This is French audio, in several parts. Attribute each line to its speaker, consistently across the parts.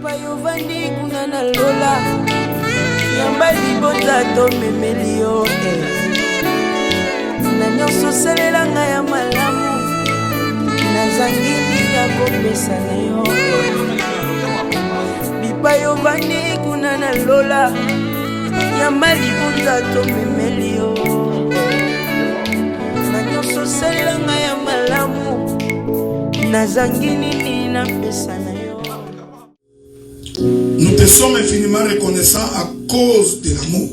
Speaker 1: Payovani kuna na lola yamba libota to memelio na nyonso salela nga ya malamu na zangini ya kopesa na yo Payovani kuna na lola yamba libota to memelio na nyonso salela nga ya malamu na zangini ni na pesa na yo.
Speaker 2: Nous te sommes infiniment reconnaissants à cause de l'amour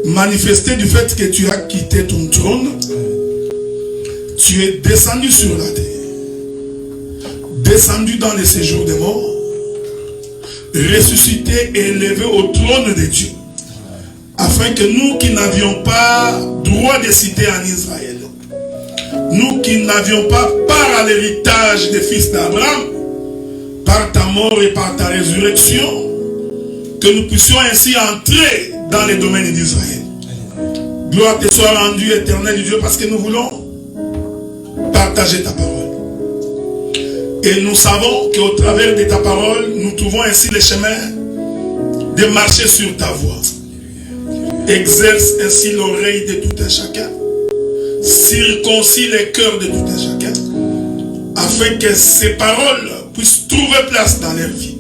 Speaker 2: manifesté du fait que tu as quitté ton trône, tu es descendu sur la terre, descendu dans les séjours des morts, ressuscité et élevé au trône de Dieu, afin que nous qui n'avions pas droit de citer en Israël, nous qui n'avions pas part à l'héritage des fils d'Abraham, par ta mort et par ta résurrection, que nous puissions ainsi entrer dans les domaines d'Israël. Gloire te soit rendue, éternel Dieu, parce que nous voulons partager ta parole. Et nous savons qu'au travers de ta parole, nous trouvons ainsi le chemin de marcher sur ta voie. Exerce ainsi l'oreille de tout un chacun. Circoncis les cœurs de tout un chacun, afin que ces paroles puissent trouver place dans leur vie.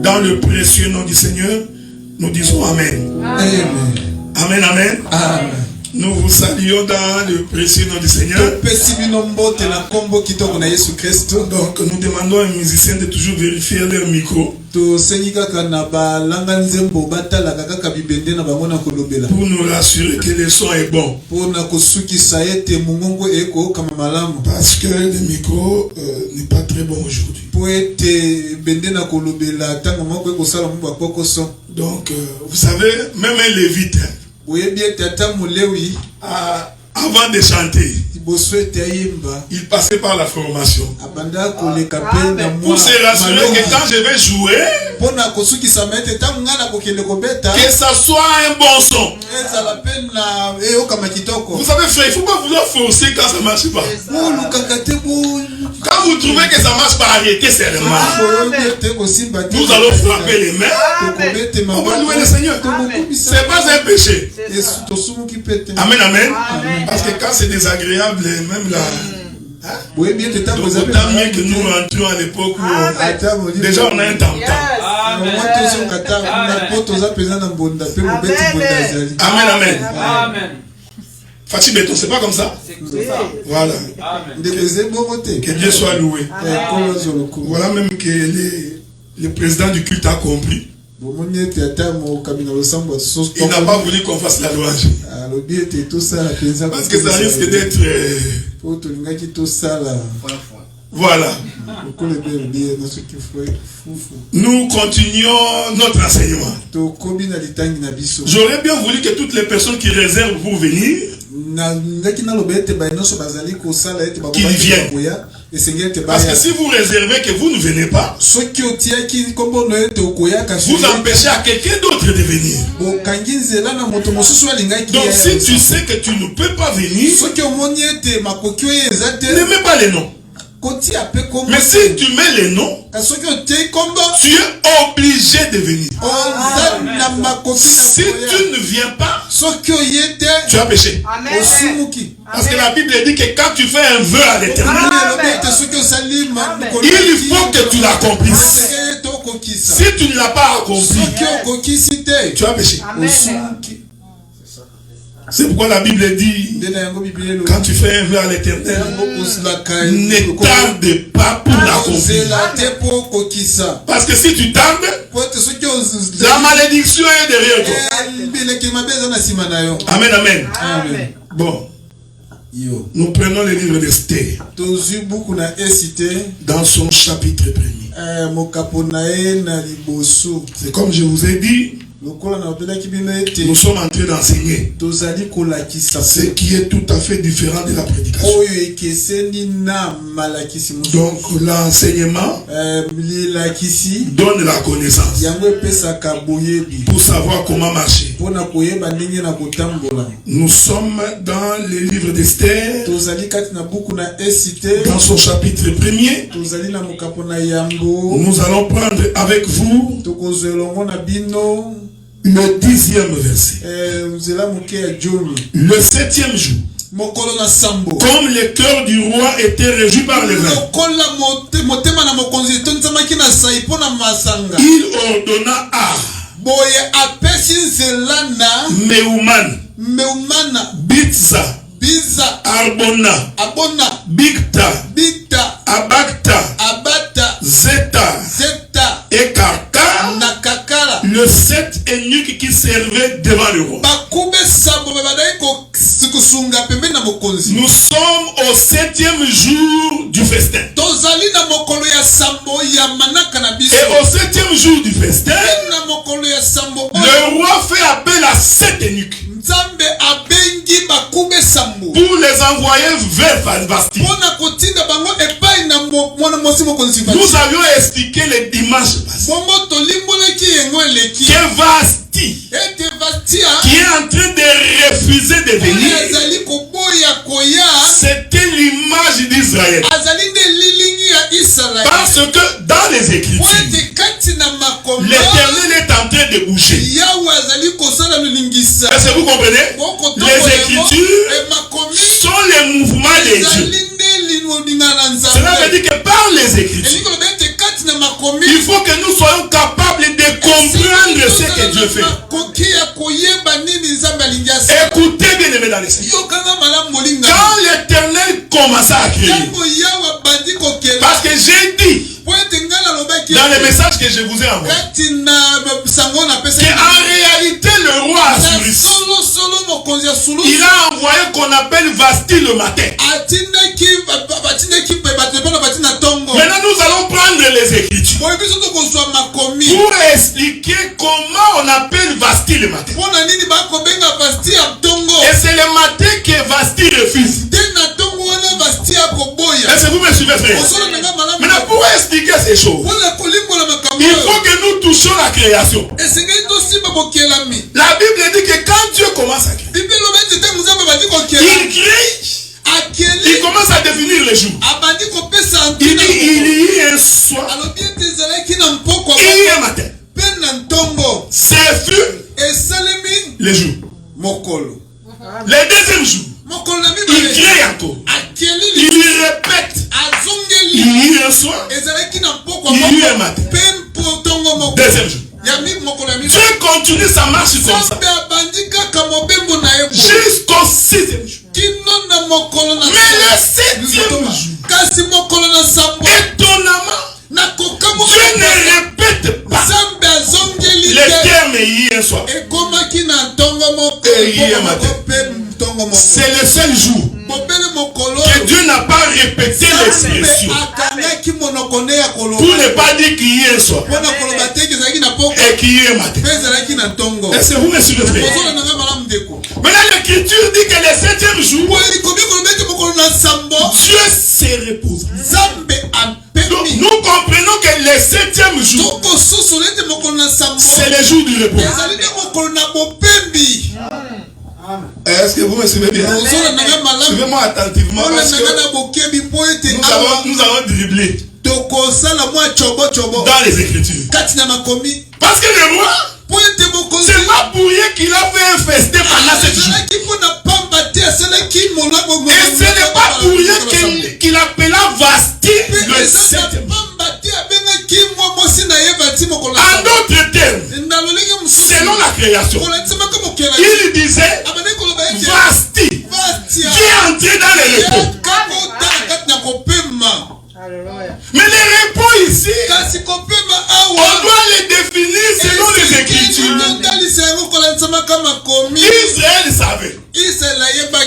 Speaker 2: Dans le précieux nom du Seigneur, nous disons Amen.
Speaker 3: Amen.
Speaker 2: Amen, amen.
Speaker 3: Amen.
Speaker 2: Nous vous saluons dans le précieux nom du Seigneur. Donc nous demandons aux musiciens de toujours vérifier leur micro pour nous rassurer que le son est bon. Parce que le micro n'est pas très bon aujourd'hui. Donc vous savez, même un lévite, avant de chanter, il passait par la formation pour se rassurer que quand je vais jouer, que ça soit un bon son. Vous savez frère, il ne faut pas vouloir forcer quand ça ne marche pas. Quand vous trouvez que ça ne marche pas, arrêtez seulement. Nous allons frapper les mains. On va louer le Seigneur. Ce n'est pas un péché. Amen, amen. Parce que quand c'est désagréable, même là, donc autant mieux que nous rentrions à l'époque où déjà on a un tam-tam. Amen, amen. Amen. Fatih Béton, c'est pas comme ça? Voilà. Que Dieu soit loué. Voilà même que le président du culte a compris. Il n'a pas voulu qu'on fasse la louange. Parce que ça risque d'être... Voilà. Nous continuons notre enseignement. J'aurais bien voulu que toutes les personnes qui réservent pour venir, qu'ils viennent. Parce que si vous réservez que vous ne venez pas, vous empêchez à quelqu'un d'autre de venir. Donc si tu sais que tu ne peux pas venir, ne mets pas les noms. Mais si tu mets les noms, tu es obligé de venir. Si tu ne viens pas, tu as péché. Parce que la Bible dit que quand tu fais un vœu à l'Éternel, il faut que tu l'accomplisses. Si tu ne l'as pas accompli, tu as péché. C'est pourquoi la Bible dit, quand tu fais un vœu à l'Éternel, ne tarde pas pour l'accomplir. Parce que si tu tardes, la malédiction est derrière toi. Amen, amen. Amen. Bon. Nous prenons le livre d'Esther dans son chapitre 1er. C'est comme je vous ai dit, Nous sommes en train d'enseigner ce qui est tout à fait différent de la prédication. Donc l'enseignement donne la connaissance pour savoir comment marcher. Nous sommes dans le livre d'Esther, dans son chapitre 1er. Nous allons prendre avec vous le 10e verset. Le 7e jour, comme le cœur du roi était réjoui par le vin, il ordonna à Meuman, Bitza, Arbona, Bigta, Abakta, Zeta, et Karka, le 7 eunuques qui servaient devant le roi. Nous sommes au 7e jour du festin. Et au 7e jour du festin, le roi fait appel à 7 eunuques pour les envoyer vers Vasti. Nous avions expliqué le dimanche passé que Vasti, qui est en train de refuser de venir, c'était l'image d'Israël. Parce que dans les Écritures, l'Éternel est en train de bouger. Est-ce que vous comprenez? Les Écritures sont les mouvements de Dieu. Cela veut dire que par les Écritures, il faut que nous soyons capables de comprendre ce que Dieu fait. Écoutez bien aimé dans les Seigneur. Quand l'Éternel commença à créer, parce que j'ai dit dans le message que je vous ai envoyé qu'en réalité le roi Assuris, il a envoyé qu'on appelle Vasti le matin. Maintenant nous allons prendre les Écritures pour expliquer comment on appelle Vasti le matin. Et c'est le matin que Vasti refuse. Est-ce que vous me suivez, frère? Maintenant, pour expliquer ces choses, il faut que nous touchions la création. La Bible dit que quand Dieu commence à créer, il crée, il commence à définir les jours. Il dit il y a un soir, il y a un matin. C'est fut les jours. Le deuxième jour, il crée encore. Il répète. Il y a un soir, il y a un matin. Deuxième jour. Dieu continue sa marche comme ça jusqu'au 6e jour. Mais le 7e jour, étonnamment, Dieu ne répète pas le terme hier soir et hier matin. C'est le seul jour que Dieu n'a pas répété l'expression pour ne pas dire qu'hier soir et qu'hier matin. Est-ce que vous me suivez, frère? Maintenant l'Écriture dit que le 7e jour, Dieu se repose. Donc, nous comprenons que le 7e jour, c'est le jour du repos. Est-ce que vous me suivez bien? Suivez-moi attentivement parce que nous allons dribbler dans les Écritures. Parce que le roi, c'est pas pour rien qu'il a fait un festin pendant 7 jours. Et ce n'est pas pour rien qu'il appela Vasti le 7e jour. En d'autres termes, selon la création, il disait Vasti qui est entré dans le repos. Mais le repos ici, on doit le définir selon les Écritures. Israël savait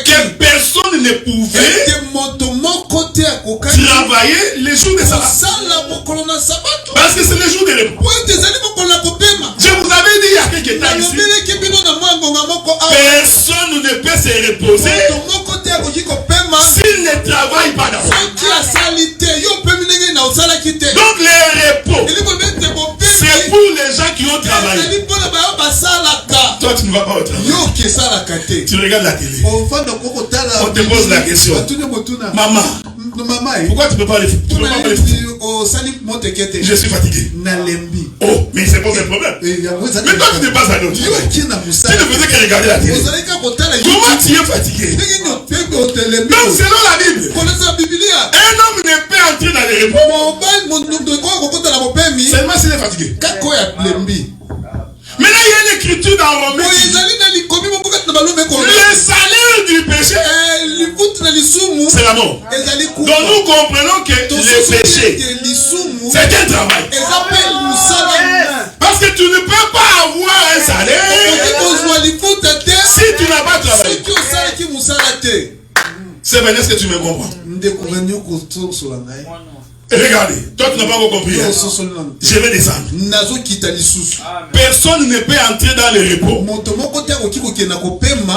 Speaker 2: que personne ne pouvait travailler les jours de sabbat. Parce que c'est le jour de repos. Je vous avais dit il y a quelques temps se reposer s'il ne travaille pas d'abord. Donc les repos, c'est pour les gens qui ont travaillé. Toi, tu ne vas pas au travail. Tu regardes la télé. On te pose la question. Maman, pourquoi tu ne peux pas aller Je suis fatigué. Oh, mais c'est pas un problème. Mais toi, tu n'es pas allé au travail. Tu ne faisais que regarder la télé. Comment tu es fatigué? Donc, selon la Bible, un homme ne peut entrer dans les repos seulement s'il est fatigué. Maintenant, il y a une écriture dans Romains. Le salaire du péché, c'est la mort. Donc nous comprenons que le péché, c'est un travail. Parce que tu ne peux pas avoir un salaire si tu n'as pas travaillé. C'est bien, est-ce que tu me comprends? Regardez, toi tu n'as pas encore compris. Je vais descendre. Personne ne peut entrer dans le repos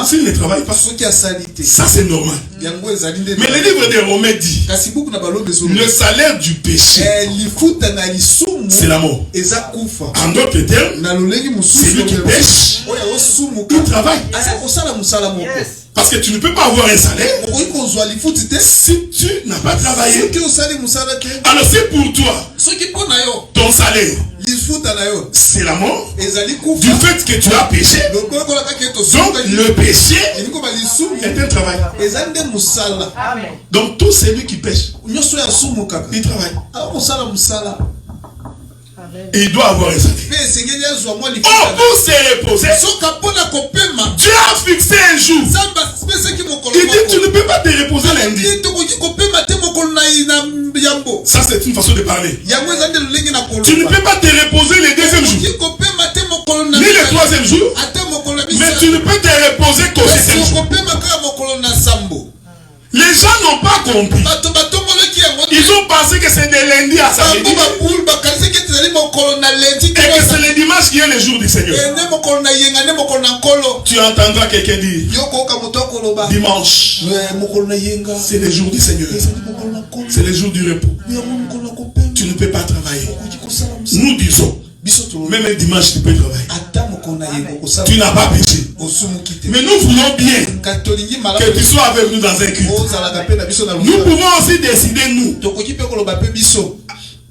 Speaker 2: s'il ne travaille pas. Ça c'est normal. Mais le livre de Romains dit le salaire du péché, c'est la mort. En d'autres termes, celui qui pêche, il travaille. Parce que tu ne peux pas avoir un salaire si tu n'as pas travaillé. Alors c'est pour toi, ton salaire, c'est la mort du fait que tu as péché. Donc le péché est un travail. Donc tout celui qui pêche, il travaille. Et il doit avoir un salaire. Oh, pour se reposer, Dieu a fixé un jour. Il dit tu ne peux pas te reposer lundi. Ça c'est une façon de parler. Tu ne peux pas te reposer le deuxième jour, ni le troisième jour, mais tu ne peux te reposer qu'au septième jour. Les gens n'ont pas compris. Ils ont pensé que c'est de lundi à samedi et que c'est le dimanche qui est le jour du Seigneur. Tu entendras quelqu'un dire dimanche, c'est le jour du Seigneur, c'est le jour du repos. Tu ne peux pas travailler. Nous disons, même un dimanche tu peux travailler. Tu n'as pas péché. Mais nous voulons bien que tu sois avec nous dans un culte. Nous pouvons aussi décider, nous,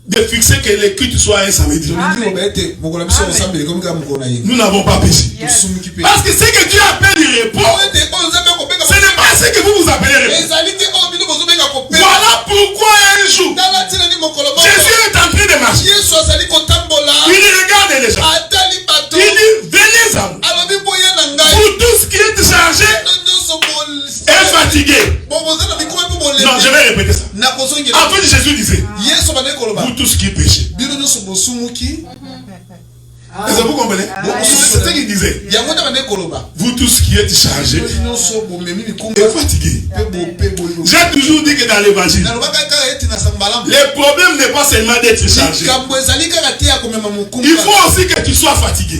Speaker 2: de fixer que le culte soit un samedi. Nous n'avons pas péché. Parce que ce que Dieu appelle le repos, ce n'est pas ce que vous appelez repos. Voilà pourquoi un jour, Jésus est en train de marcher. Il regarde les gens. Il dit, venez à moi. Pour tout ce qui est chargé et fatigué. Non, je vais répéter ça. En fait, Jésus disait, vous tous qui péchez. Est-ce que vous comprenez? C'est ce qu'il disait. Vous tous qui êtes chargés et fatigués. J'ai toujours dit que dans l'évangile, le problème n'est pas seulement d'être chargé. Il faut aussi que tu sois fatigué.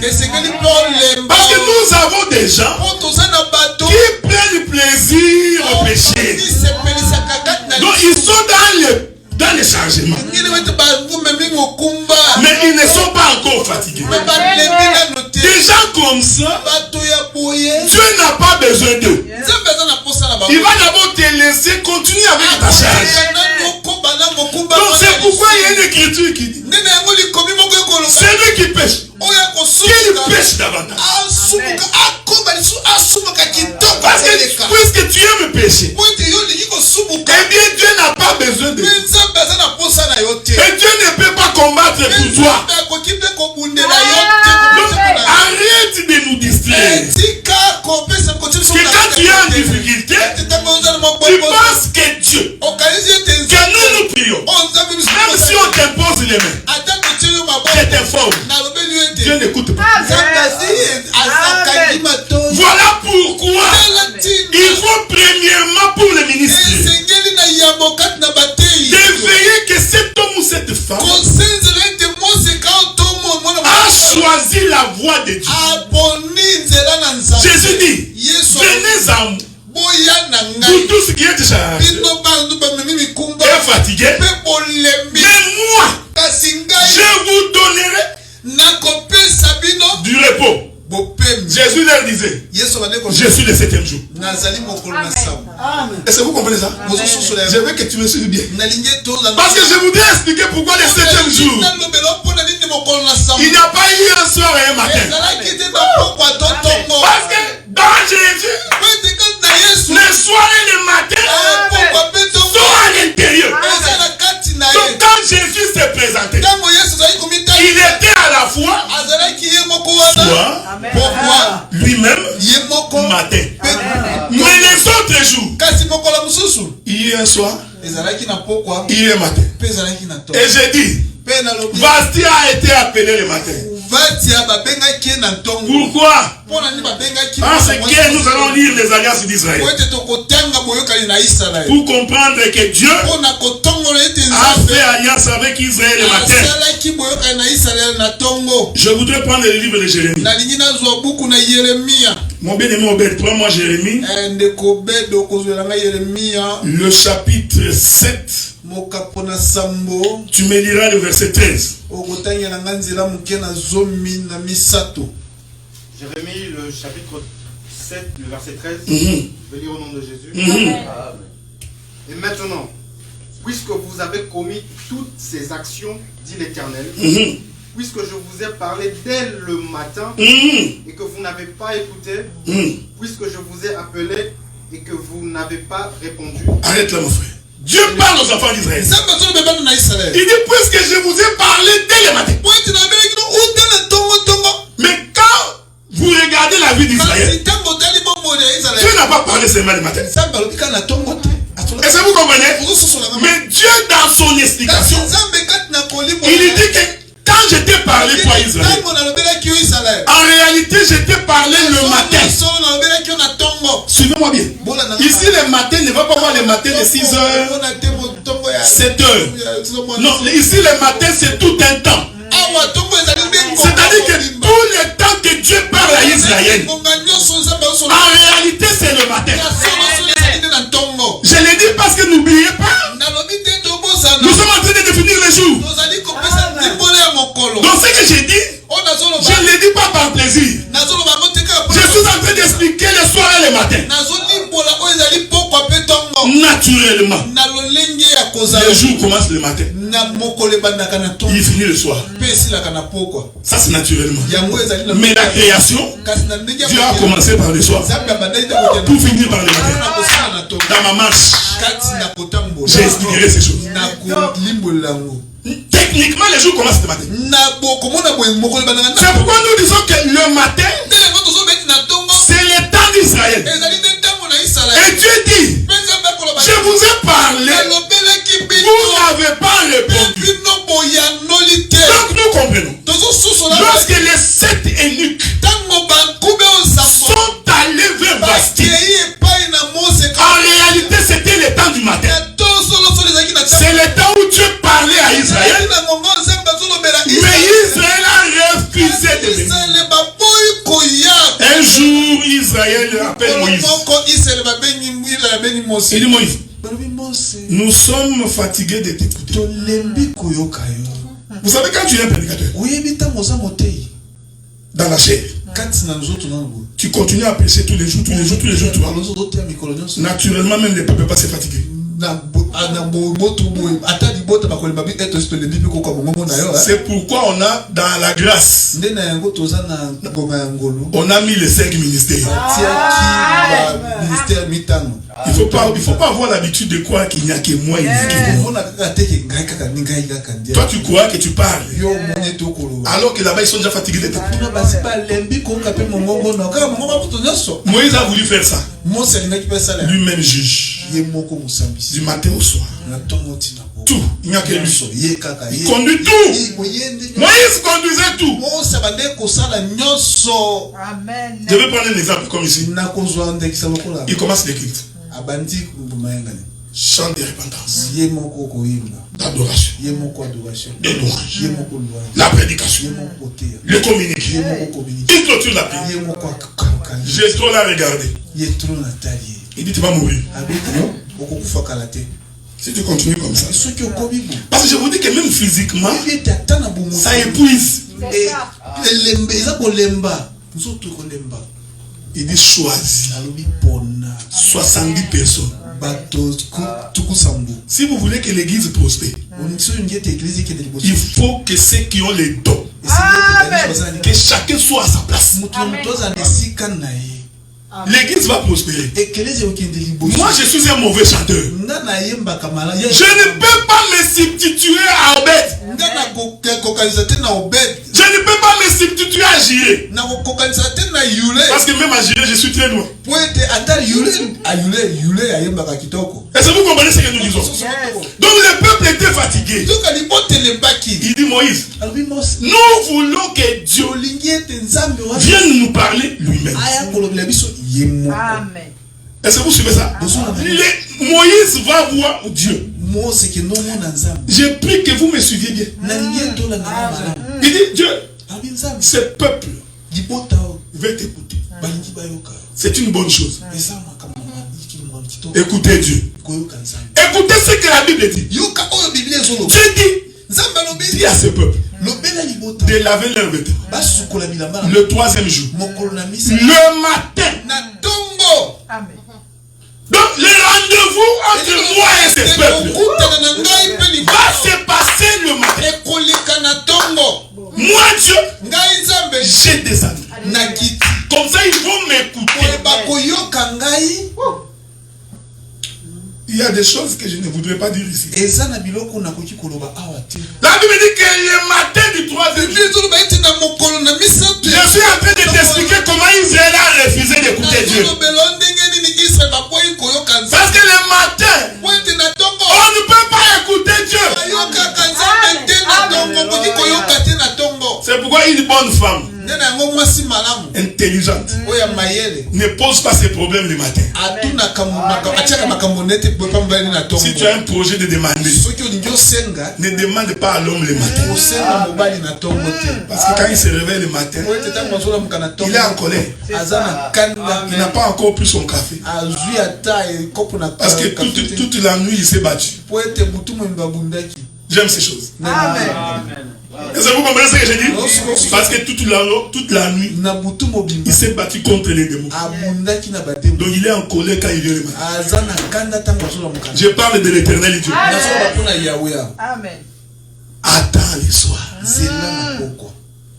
Speaker 2: Parce que nous avons des gens qui prennent plaisir au péché. Donc ils sont dans le changement. Mais ils ne sont pas encore fatigués. Des gens comme ça, Dieu n'a pas besoin d'eux. Il va d'abord te laisser continuer avec ta charge. Donc c'est pourquoi il y a une écriture qui dit celui qui pêche, qu'il pêche davantage. Parce que puisque tu aimes pécher, eh bien Dieu n'a pas besoin de toi. Et Dieu ne peut pas combattre pour toi. Donc, arrête de nous distraire. Parce que quand tu es en difficulté, tu penses que Dieu, que nous prions, même si on t'impose les mains, je t'informe, Dieu n'écoute pas. Voilà pourquoi il faut premièrement pour le ministère de veiller que cet homme ou cette femme a choisi la voie de Dieu. Jésus dit, venez à moi. Vous tous qui êtes chargés et fatigués, mais moi, je vous donnerai du repos. Jésus leur disait, je suis le 7e jour. Est-ce que vous comprenez ça? Je veux que tu me suives bien. Parce que je voudrais expliquer pourquoi le 7e jour. Il n'y a pas eu un soir et un matin. Parce que dans Jésus, le soir et le matin sont à l'intérieur. Donc quand Jésus s'est présenté, il était à la fois soir, lui-même, matin. Mais les autres jours, hier soir, hier matin. Et j'ai dit, Vasti a été appelé le matin. Pourquoi? Parce que nous allons lire les alliances d'Israël pour comprendre que Dieu a fait alliance avec Israël le matin. Je voudrais prendre le livre de Jérémie. Mon bien-aimé Obed, prends-moi Jérémie, le chapitre 7. Tu me liras le verset 13.
Speaker 3: Jérémie, le chapitre 7, le verset 13. Je vais lire au nom de Jésus. Et maintenant, puisque vous avez commis toutes ces actions, dit l'Éternel, puisque je vous ai parlé dès le matin et que vous n'avez pas écouté, puisque je vous ai appelé et que vous n'avez pas répondu.
Speaker 2: Arrête là, mon frère. Dieu parle aux enfants d'Israël. Il dit, puisque je vous ai parlé dès le matin. Mais quand vous regardez la vie d'Israël, Dieu n'a pas parlé seulement le matin. Est-ce que vous comprenez? Mais Dieu, dans son explication, il dit que quand je t'ai parlé pour Israël, en réalité, je t'ai parlé le matin. Suivez-moi bien. Ici, le matin ne va pas voir le matin de 6h, 7h. Non, ici, le matin, c'est tout un temps. C'est-à-dire que tout le temps que Dieu parle à Israël, en réalité, c'est le matin. Je le dis parce que n'oubliez pas, nous sommes en train de définir les jours. Donc ce que j'ai dit, je ne le dis pas par plaisir. Je suis en train d'expliquer le soir et le matin. Naturellement, le jour commence le matin. Il finit le soir. Ça c'est naturellement. Mais la création, Dieu a commencé par le soir pour finir par le matin. Dans ma marche, j'expliquerai ces choses. Techniquement, les jours commencent le matin. C'est pourquoi nous disons que le matin, c'est le temps d'Israël. Et Dieu dit, je vous ai parlé, vous n'avez pas répondu. Donc nous comprenons. Lorsque les 7 eunuques sont allés vers Vasti, en réalité c'était le temps du matin. C'est le temps où Dieu parlait à Israël. Mais Israël a refusé de venir. Un jour, Israël appelle Moïse. Il dit, Moïse, nous sommes fatigués de t'écouter. Vous savez, quand tu es un prédicateur, dans la chair, tu continues à pécher tous les jours, naturellement, même les peuples ne peuvent pas se fatiguer. C'est pourquoi on a dans la grâce, on a mis les 5 ministères. Il faut pas avoir l'habitude de croire qu'il n'y a que moi et toi tu crois que tu parles alors que là-bas ils sont déjà fatigués de t'écouter. Moïse a voulu faire ça. Lui-même juge. Du matin au soir. Tout. Il n'y a que lui. Il conduit tout. Moïse conduisait tout. Je vais prendre un exemple comme ici. Il commence l'écrire. Chant de repentance, d'adoration, de louange, la prédication, le communiqué. Il clôture la prière. J'ai trop la regardé. Il dit tu vas mourir.
Speaker 4: Abote,
Speaker 2: Si tu continues comme ça.
Speaker 4: ceux qui ont commis bon.
Speaker 2: Parce que je vous dis que même physiquement, ça épuise.
Speaker 4: Et nous autres kolemba.
Speaker 2: Il dit choisis
Speaker 4: Alobi pona.
Speaker 2: 70 personnes.
Speaker 4: Bato tukusambu.
Speaker 2: Si vous voulez que l'église prospère, il faut que ceux qui ont les dons, que chacun soit à sa place. L'église va prospérer. Moi, je suis un mauvais chanteur. Je ne peux pas me substituer à Obed. Je ne peux pas me substituer à Jiré. Parce que même à Jiré, je suis très loin. Est-ce que vous comprenez ce que nous disons? Donc le peuple était fatigué. Il dit Moïse, nous voulons que Dieu vienne nous parler lui-même.
Speaker 5: Amen.
Speaker 2: Est-ce que vous suivez ça? Moïse va voir Dieu. J'ai pris que vous me suiviez bien. Il dit Dieu, ce peuple veut t'écouter. C'est une bonne chose. Écoutez Dieu. Écoutez ce que la Bible dit. Dieu dit, dis à ce peuple de laver leurs vêtements le 3e jour, le matin.
Speaker 5: Amen.
Speaker 2: Donc le rendez-vous entre moi et ce peuple va se passer le matin. Moi Dieu, j'ai descendu. Comme ça ils vont m'écouter. Il y a des choses que je ne voudrais pas dire ici. La Bible dit que le matin du 3e jour, je suis en train de t'expliquer comment Israël a refusé d'écouter Dieu. Parce que le matin, on ne peut pas écouter Dieu. C'est pourquoi une bonne femme intelligente ne pose pas ses problèmes le matin. Si tu as un projet de demander, ne demande pas à l'homme le matin. Parce que quand il se réveille le matin, il est en colère. Il n'a pas encore pris son café. Parce que toute la nuit il s'est battu. J'aime ces choses.
Speaker 5: Amen.
Speaker 2: Est-ce que vous comprenez ce que j'ai dit? Parce que toute la nuit, il s'est battu contre les démons. Donc il est en colère quand il vient le matin. Je parle de l'éternel Dieu.
Speaker 5: Amen.
Speaker 2: Attends le soir.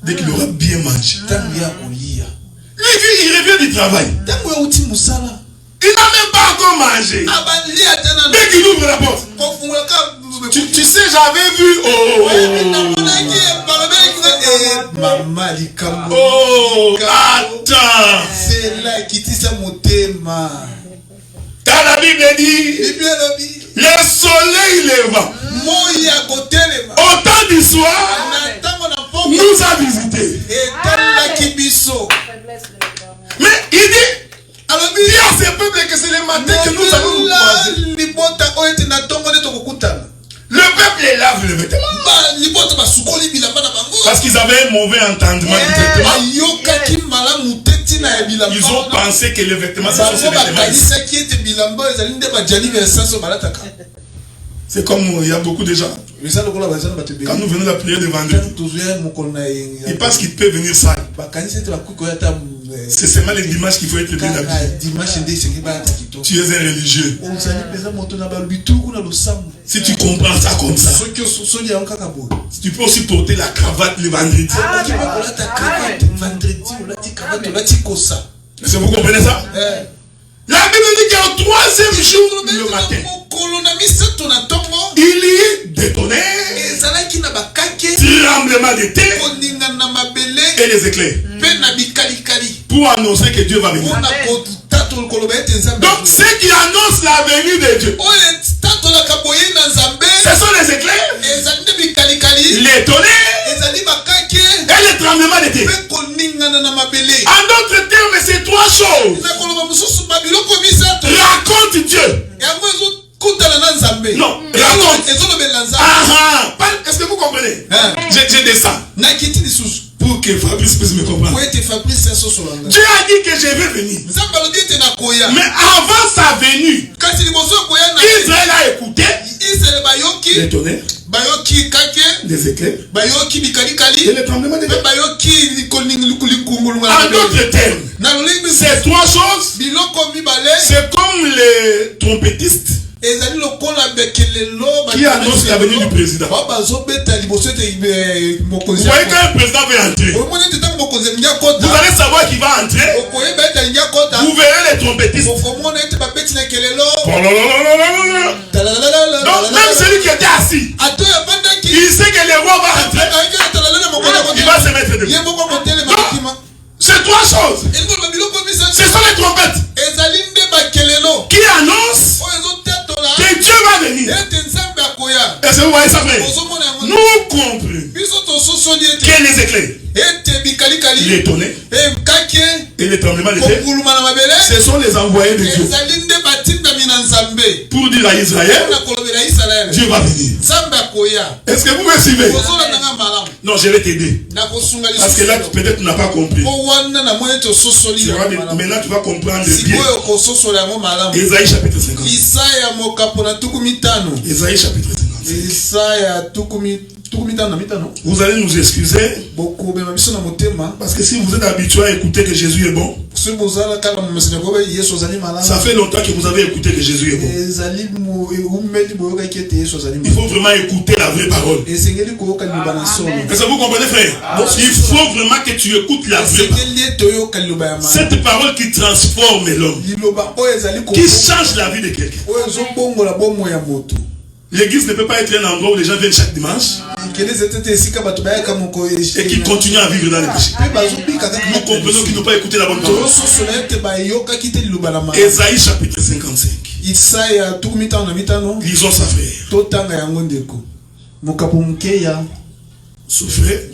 Speaker 2: Dès qu'il aura bien mangé. Lui, il revient du travail. Il n'a même pas encore mangé. Dès qu'il ouvre la porte. Tu sais, j'avais vu. Attends. Dans la Bible dit, le soleil levant au temps du soir nous a visités. Mais il dit, dis à ces peuples que c'est le matin que nous allons nous croiser. Le peuple lave le vêtement. Parce qu'ils avaient un mauvais entendement du vêtement. Ils ont pensé que le vêtement, c'est ce vêtement. C'est comme il y a beaucoup de gens. Quand nous venons la prière de vendredi, ils pensent qu'ils peuvent venir sale. C'est seulement les dimanches qu'il faut être bien habillé. Tu es un religieux. Si tu comprends ça comme ça, tu peux aussi porter la cravate le vendredi. Est-ce que vous comprenez ça? La Bible dit qu'au 3e jour le matin, il y a des tonnerres, tremblements de terre et les éclairs pour annoncer que Dieu va venir. Donc ceux qui annoncent la venue de Dieu, ce sont les éclairs, les tonnerres et les tremblements de terre. En d'autres termes, c'est 3 choses. Raconte Dieu. Non, raconte. Est-ce que vous comprenez? Je descends. Pour que Fabrice puisse me comprendre. Dieu a dit que je vais venir. Mais avant sa venue, Israël a écouté les tonnerres, les éclairs et les tremblements de terre. En d'autres termes, ces trois choses, c'est comme les trompettistes qui annoncent la venue du président. Vous voyez quand un président veut entrer, vous allez savoir qu'il va entrer. Vous verrez les trompettistes. Donc même celui qui était assis, il sait que le roi va entrer. Il va se mettre debout. C'est trois choses. Ce sont les trompettes qui annoncent que Dieu va venir. Est-ce que vous voyez ça, frère? Nous comprenons que les éclairs, les tonnerres et les tremblements de terre, ce sont les envoyés de Dieu pour dire à Israël, Dieu va venir. Est-ce que vous me suivez? Non, je vais t'aider. Parce que là, peut-être tu n'as pas compris. Maintenant, tu vas comprendre bien. Ésaïe chapitre 50. Ésaïe chapitre 50. Vous allez nous excuser parce que si vous êtes habitué à écouter que Jésus est bon, ça fait longtemps que vous avez écouté que Jésus est bon. Il faut vraiment écouter la vraie parole. Est-ce que vous comprenez, frère? Il faut vraiment que tu écoutes la vraie parole. Cette parole qui transforme l'homme, qui change la vie de quelqu'un. L'église ne peut pas être un endroit où les gens viennent chaque dimanche et qui continuent à vivre dans le péché. Nous comprenons qu'ils n'ont pas écouté la bonne parole. Ésaïe chapitre 55. Lisons ça, frère. Souffrez.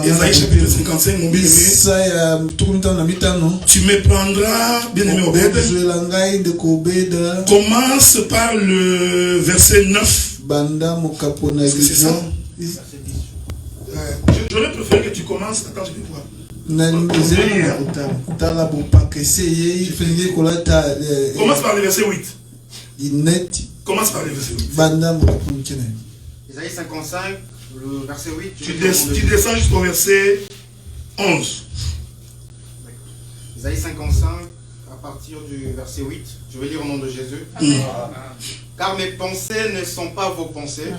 Speaker 2: Ésaïe chapitre 55, mon bien-aimé. Tu me prendras, bien-aimé Obed. Commence par le verset 9. C'est ça? J'aurais préféré que tu commences. Attends, je vais voir. Commence par le verset 8. Commence par le verset 8.
Speaker 3: Ésaïe 55. Le verset 8.
Speaker 2: Tu descends jusqu'au verset 11.
Speaker 3: Isaïe 55, à partir du verset 8. Je vais lire au nom de Jésus. Car mes pensées ne sont pas vos pensées,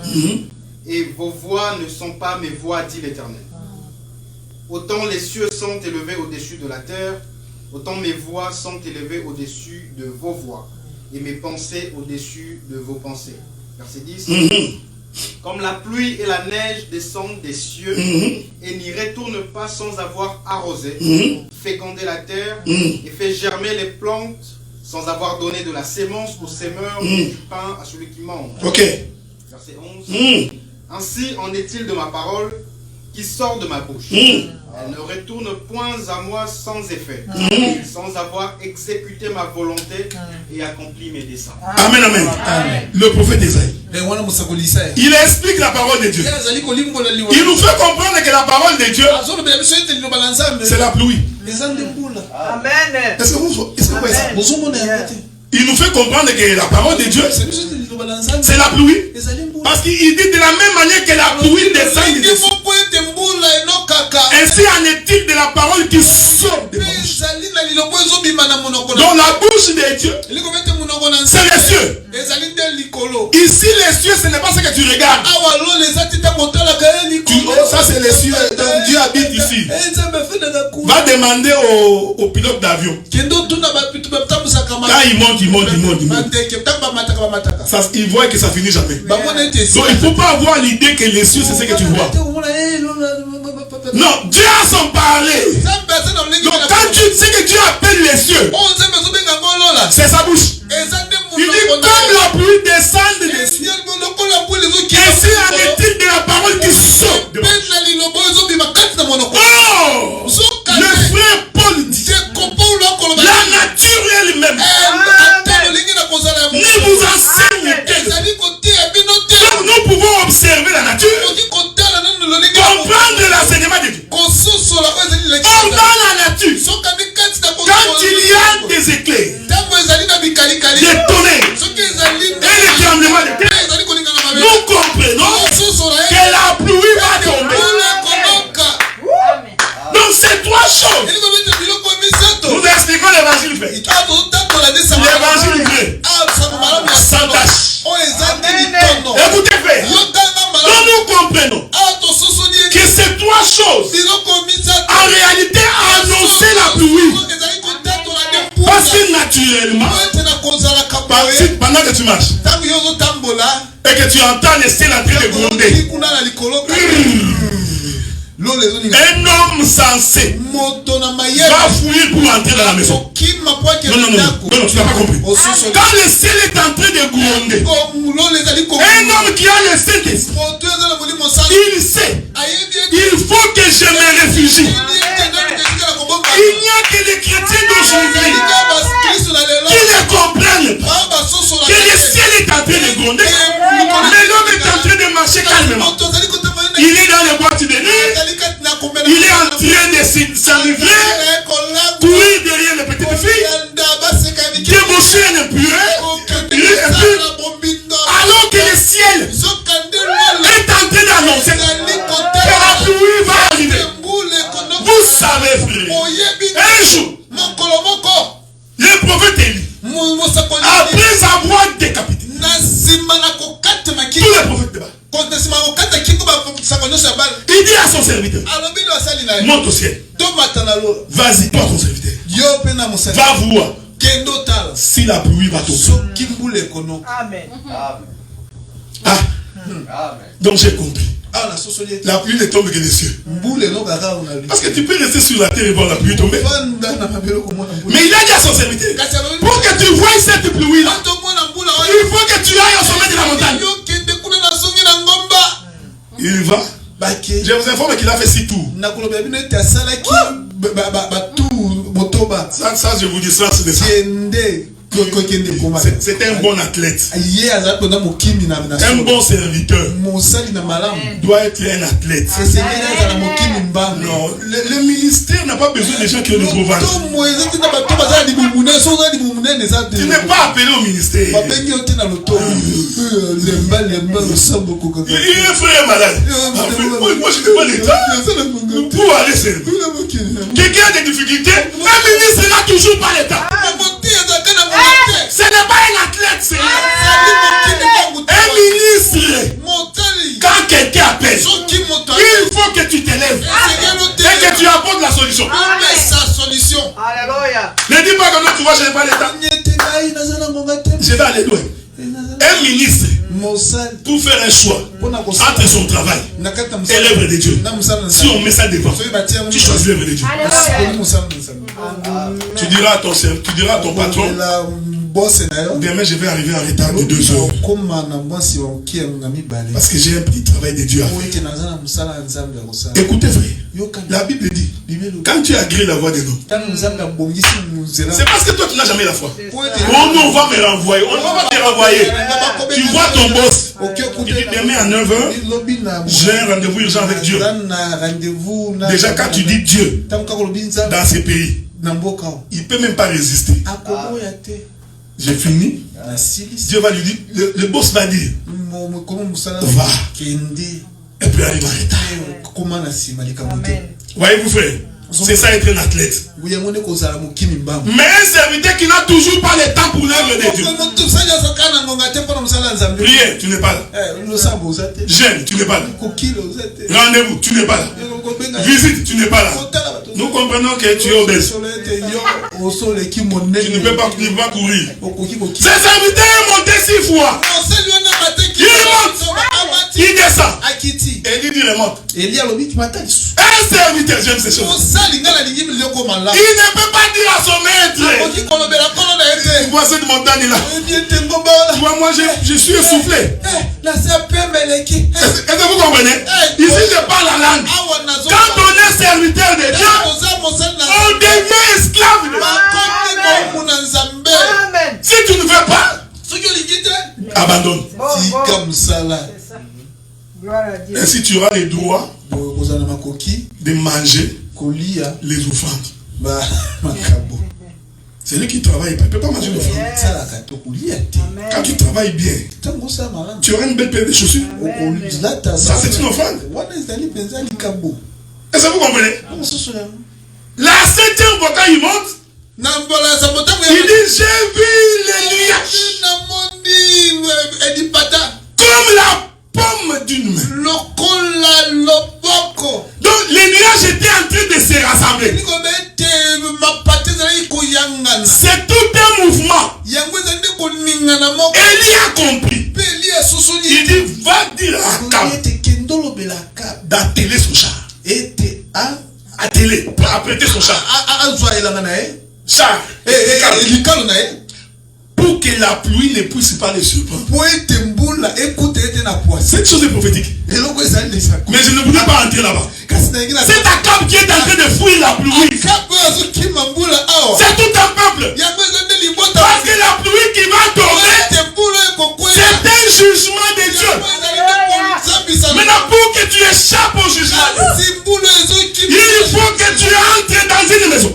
Speaker 3: et vos voix ne sont pas mes voix, dit l'Éternel. Autant les cieux sont élevés au-dessus de la terre, autant mes voix sont élevées au-dessus de vos voix, et mes pensées au-dessus de vos pensées. Verset 10. Comme la pluie et la neige descendent des cieux et n'y retournent pas sans avoir arrosé, fécondé la terre et fait germer les plantes sans avoir donné de la sémence au semeur et du pain à celui qui mange. Verset 11. Ainsi en est-il de ma parole qui sort de ma bouche. Elle ne retourne point à moi sans effet, sans avoir exécuté ma volonté et accompli mes desseins.
Speaker 2: Amen, amen. Le prophète Isaïe, il explique la parole de Dieu. Il nous fait comprendre que la parole de Dieu, c'est la pluie.
Speaker 1: Amen.
Speaker 2: Est-ce que vous voyez ça? Il nous fait comprendre que la parole de Dieu, c'est la pluie. Parce qu'il dit de la même manière que la pluie descend du ciel. Ainsi en est-il de la parole qui sort de ma bouche. Dans la bouche de Dieu, c'est les cieux. Ici les cieux, ce n'est pas ce que tu regardes. Ça c'est les cieux. Donc Dieu habite ici. Va demander au pilote d'avion. Quand il monte. Ça, il voit que ça finit jamais. Donc il ne faut pas avoir l'idée que les cieux c'est ce que tu vois. Non, Dieu a son parler. Donc quand tu sais que Dieu appelle les cieux, c'est sa bouche. Il dit comme la pluie descend des cieux, ainsi en est-il de la parole qui sort de ma bouche. Oh, le frère Paul dit, la nature elle-même ne vous enseigne qu'elle. Donc nous pouvons observer la nature, comprendre l'enseignement de Dieu. chose, en réalité, annonçait la pluie. Parce que naturellement, pendant que tu marches, et que tu entends les ciels en train de gronder, un homme sensé va fouiller pour entrer dans la maison. Non, tu n'as pas compris. Quand le ciel est en train de gronder, un homme qui a le Saint-Esprit, il sait, il faut que je me réfugie. Il n'y a que les chrétiens d'aujourd'hui qui ne comprennent pas que le ciel est en train de gronder, mais l'homme est en train de marcher calmement. Il est dans les boîtes de nuit, il est en train de s'enivrer, courir derrière les petites filles, débaucher un impuré, alors que le ciel est en train d'annoncer que la pluie va arriver. Vous savez, frère, un jour, le prophète Élie, après avoir décapité tous les prophètes de Baal, il dit à son serviteur, monte au ciel, vas-y, toi ton serviteur, va voir si la pluie va tomber.
Speaker 5: Amen.
Speaker 2: Ah, donc j'ai compris. La pluie ne tombe que des cieux. Parce que tu peux rester sur la terre et voir la pluie tomber. Mais il a dit à son serviteur, pour que tu voies cette pluie là, il faut que tu ailles au sommet de la montagne. Il va. Je vous informe qu'il a fait 6 tours. Ça je vous dis ça, c'est de ça. C'est un bon athlète. Un bon serviteur doit être un athlète. Non, le ministère n'a pas besoin de gens qui ont de gros ventre. Tu n'es pas appelé au ministère. Il est frère malade. Moi je n'ai pas l'état pour aller servir. Quelqu'un a des difficultés, un ministre n'a toujours pas l'état. Ce n'est pas un athlète, c'est un ministre. Quand quelqu'un appelle, il faut que tu t'élèves et que tu apportes la solution.
Speaker 5: Alléluia.
Speaker 2: Ne dis pas que non, tu vois, je n'ai pas l'état. Je vais aller loin. Un ministre, pour faire un choix entre son travail et l'œuvre de Dieu, si on met ça devant, tu choisis l'œuvre de Dieu. Tu diras à ton patron, demain je vais arriver en retard de 2 heures. Parce que j'ai un petit travail de Dieu à faire. Écoutez frère, la Bible dit, quand tu agris la voix de nous, c'est parce que toi tu n'as jamais la foi. Oh non, on va me renvoyer. On ne va pas te renvoyer. Tu vois ton boss. Il dit demain à 9h, j'ai un rendez-vous urgent avec Dieu. Déjà quand tu dis Dieu dans ces pays, il ne peut même pas résister. J'ai fini. Dieu va lui dire, le boss va dire, va. Et puis arrive en retard. Voyez-vous frère, c'est ça être un athlète. Mais un serviteur qui n'a toujours pas le temps pour l'œuvre de Dieu. Prière, tu n'es pas là. Jeûne, tu n'es pas là. Rendez-vous, tu n'es pas là. Visite, tu n'es pas là. Nous comprenons que tu es obèse. Tu ne peux pas courir. Ces serviteurs ont monté 6 fois. Il monte. Il descend. Et il remonte. Un serviteur, j'aime ces choses. Il ne peut pas dire à son maître, vois cette montagne là. Tu vois, moi je suis essoufflé. Est-ce que vous comprenez? Ici je parle la langue. Quand on est serviteur de Dieu, on devient esclave de Dieu. Si tu ne veux pas, abandonne. Ainsi tu auras le droit de manger les offrandes. C'est lui qui travaille, il ne peut pas manger l'offrande. Quand tu travailles bien, tu auras une belle paire de chaussures. Ça c'est une offrande. Est-ce que vous comprenez? La 7e fois quand il monte, il dit j'ai vu les nuages comme la pomme d'une main. Donc les nuages étaient en train de se rassembler. C'est tout un mouvement. Élie a compris. Il dit, va dire à Akab d'atteler son char. Atteler, pour apprêter son char. Char. Pour que la pluie ne puisse pas les surprendre. Cette chose est prophétique. Mais je ne voulais pas entrer là-bas. C'est Akab qui est en train de fuir la pluie. C'est tout un peuple. Parce que la pluie qui va tomber, c'est un jugement de Dieu. Maintenant, pour que tu échappes au jugement, il faut que tu entres dans une maison.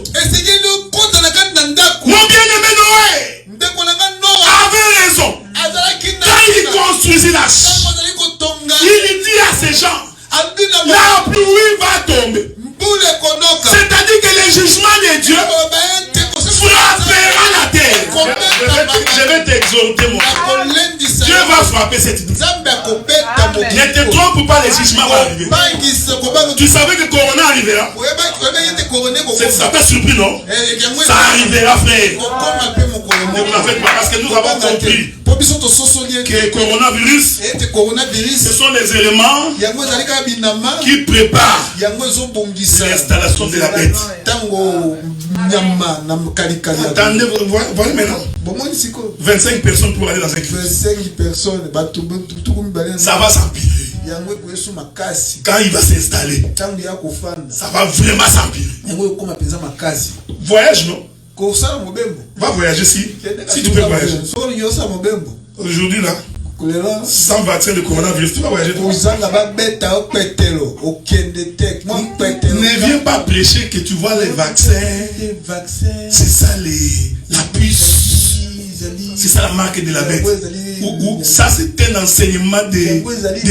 Speaker 2: Mon bien-aimé Noé avait raison. Quand il construisit l'arche, il dit à ces gens, la pluie va tomber. C'est-à-dire que le jugement de Dieu frappera la terre. Je vais t'exhorter, mon frère. Dieu va frapper cette idée. Ne te trompe pas, les jugements vont arriver. Tu savais que Corona arrivera? Ça t'a surpris, non? Ça arrivera, frère. Ne vous en faites pas, parce que nous avons compris que le coronavirus, ce sont les éléments qui préparent l'installation de la bête. Attendez, voyez maintenant. 25 personnes pour aller dans un culte. Ça va s'empirer. Quand il va s'installer, ça va vraiment s'empirer. Voyage, non? Va voyager si tu peux voyager. Aujourd'hui là, sans vaccin de coronavirus, tu vas voyager. Ne viens pas prêcher que tu vois les vaccins. C'est ça la puce. C'est ça la marque de la bête. Ou ça c'est un enseignement des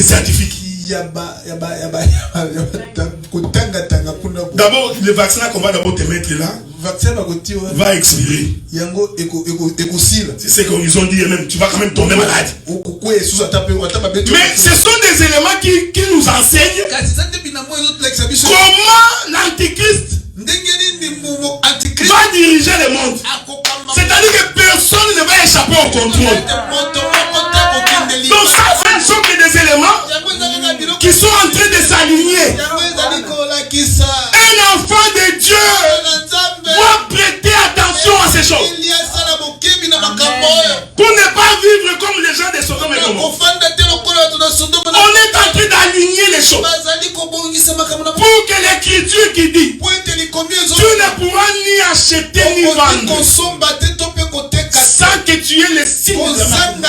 Speaker 2: scientifiques. D'abord, le vaccin qu'on va d'abord te mettre là va expirer. C'est ce qu'ils ont dit même. Tu vas quand même tomber malade. Mais ce sont des éléments qui nous enseignent comment l'antichrist va diriger le monde. C'est-à-dire que personne ne va échapper au contrôle. Donc ça, ce sont des éléments qui sont en train de s'aligner. Un enfant de Dieu doit prêter attention à ces choses. Pour ne pas vivre comme les gens de Sodome et Gomorrhe. On est en train d'aligner les choses. Pour que l'écriture qui dit tu ne pourras ni acheter ni vendre sans que tu aies le signe de la main.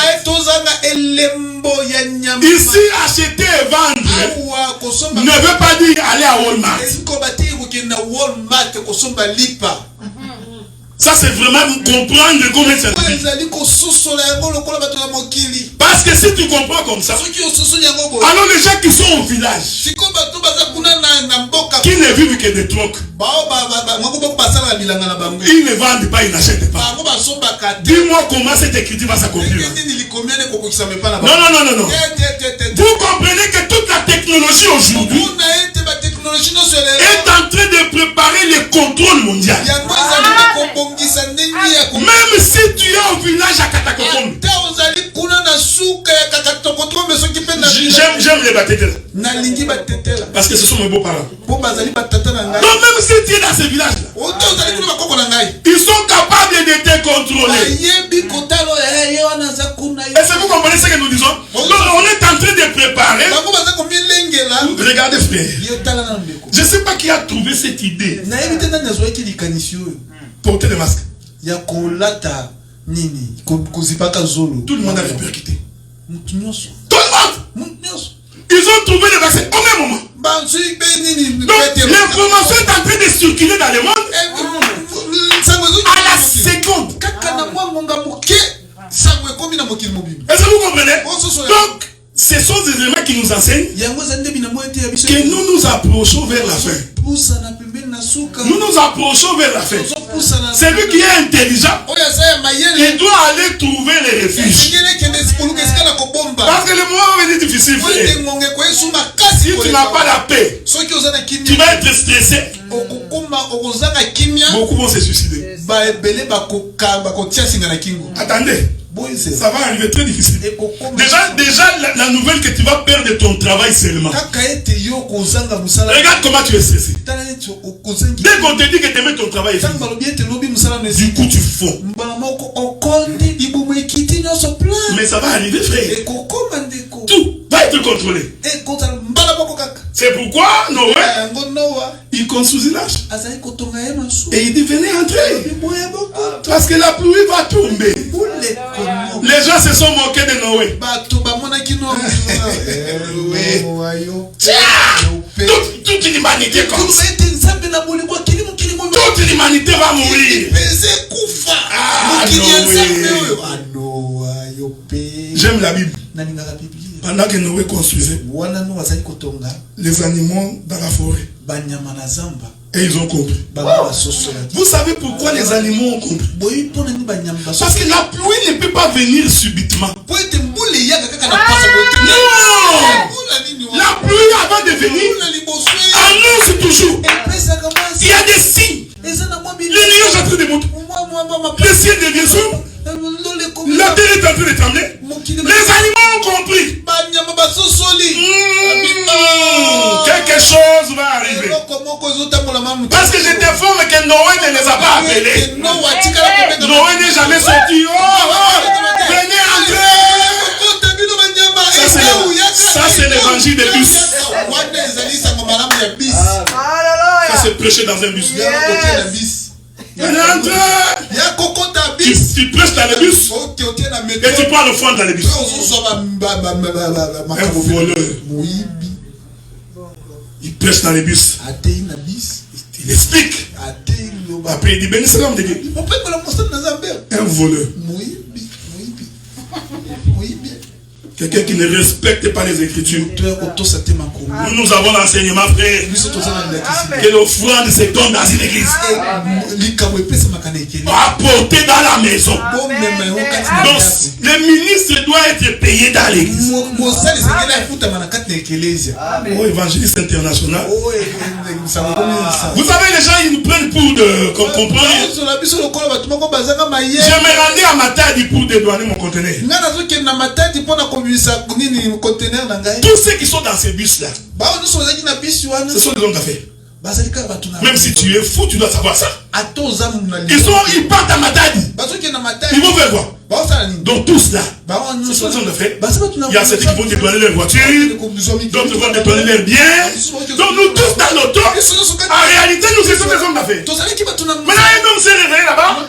Speaker 2: Ici, acheter et vendre ne veut pas dire aller à Walmart. Ça c'est vraiment comprendre comment c'est. Parce que si tu comprends comme ça, alors les gens qui sont au village, qui ne vivent que des trocs, ils ne vendent pas, ils n'achètent pas. Dis-moi comment cette écriture va s'accomplir. Non. Vous comprenez que toute la technologie aujourd'hui est en train de préparer le contrôle mondial. Même si tu es au village à Katakokombe. J'aime les Batétela. Parce que ce sont mes beaux-parents. Donc même si tu es dans ce village-là, ils sont capables de te contrôler. Est-ce que vous comprenez ce que nous disons? Donc on est en train de préparer. Regardez frère. Je ne sais pas qui a trouvé cette idée. Porter le masque. Tout le monde a répercuté. Tout le monde. Ils ont trouvé le vaccin au même moment. Donc l'information est en train de circuler dans le monde à la seconde. Est-ce que vous comprenez? Donc ce sont des éléments qui nous enseignent que nous nous approchons vers la fin. Nous nous approchons vers la fin. Celui qui est intelligent, il doit aller trouver les refuges. Parce que le moment va venir difficile, frère. Si tu n'as pas la paix, tu vas être stressé. Beaucoup vont se suicider. Attendez. Ça va arriver très difficile. Déjà la nouvelle que tu vas perdre ton travail seulement. Regarde comment tu es stressé. Dès qu'on te dit que tu aimes ton travail, du coup tu fonds. Mais ça va arriver, frère. Tout va être contrôlé. C'est pourquoi Noé, il construisit l'arche. Et il dit venez entrer. Parce que la pluie va tomber. Les gens se sont moqués de Noé. Toute l'humanité comme ça. Toute l'humanité va mourir. J'aime la Bible. Pendant que Noé construisait, les animaux dans la forêt, et ils ont compris. Vous savez pourquoi les animaux ont compris? Parce que la pluie ne peut pas venir subitement. Non! La pluie avant de venir annonce toujours. Il y a des signes. Les nuages sont en train de monter. Le ciel devient sombre. La terre est en train de trembler. Les animaux ont compris. Quelque chose va arriver. Parce que je t'informe que Noé ne les a pas appelés. Noé n'est jamais sorti. Venez entrer. Ça c'est l'évangile des bus. Ça c'est prêcher dans un bus. Venez entrer. Tu prêches dans le bus et tu prends le fond dans le bus. Un voleur. Il prêche dans le bus. Il explique. Après il dit bénissez l'homme de Dieu. Un voleur. Quelqu'un qui ne respecte pas les Écritures. Nous avons l'enseignement, frère, que l'offrande se donne dans une église. Apporter dans la maison. Donc, le ministre doit être payé dans l'église. Oh, évangéliste international. Vous savez, les gens, ils nous prennent pour de comprendre. Je me rendais à Matadi pour dédouaner mon conteneur. Tous ceux qui sont dans ces bus-là, ce sont des hommes d'affaires. Même si tu es fou, tu dois savoir ça. Ils partent à Matadi. Ils vont faire quoi? Donc tous là, ce sont des hommes d'affaires. Il y a ceux qui vont détourner leur voiture, d'autres vont détourner leurs biens. Donc nous tous dans l'auto, en réalité nous sommes des hommes d'affaires. Maintenant un homme s'est réveillé là-bas.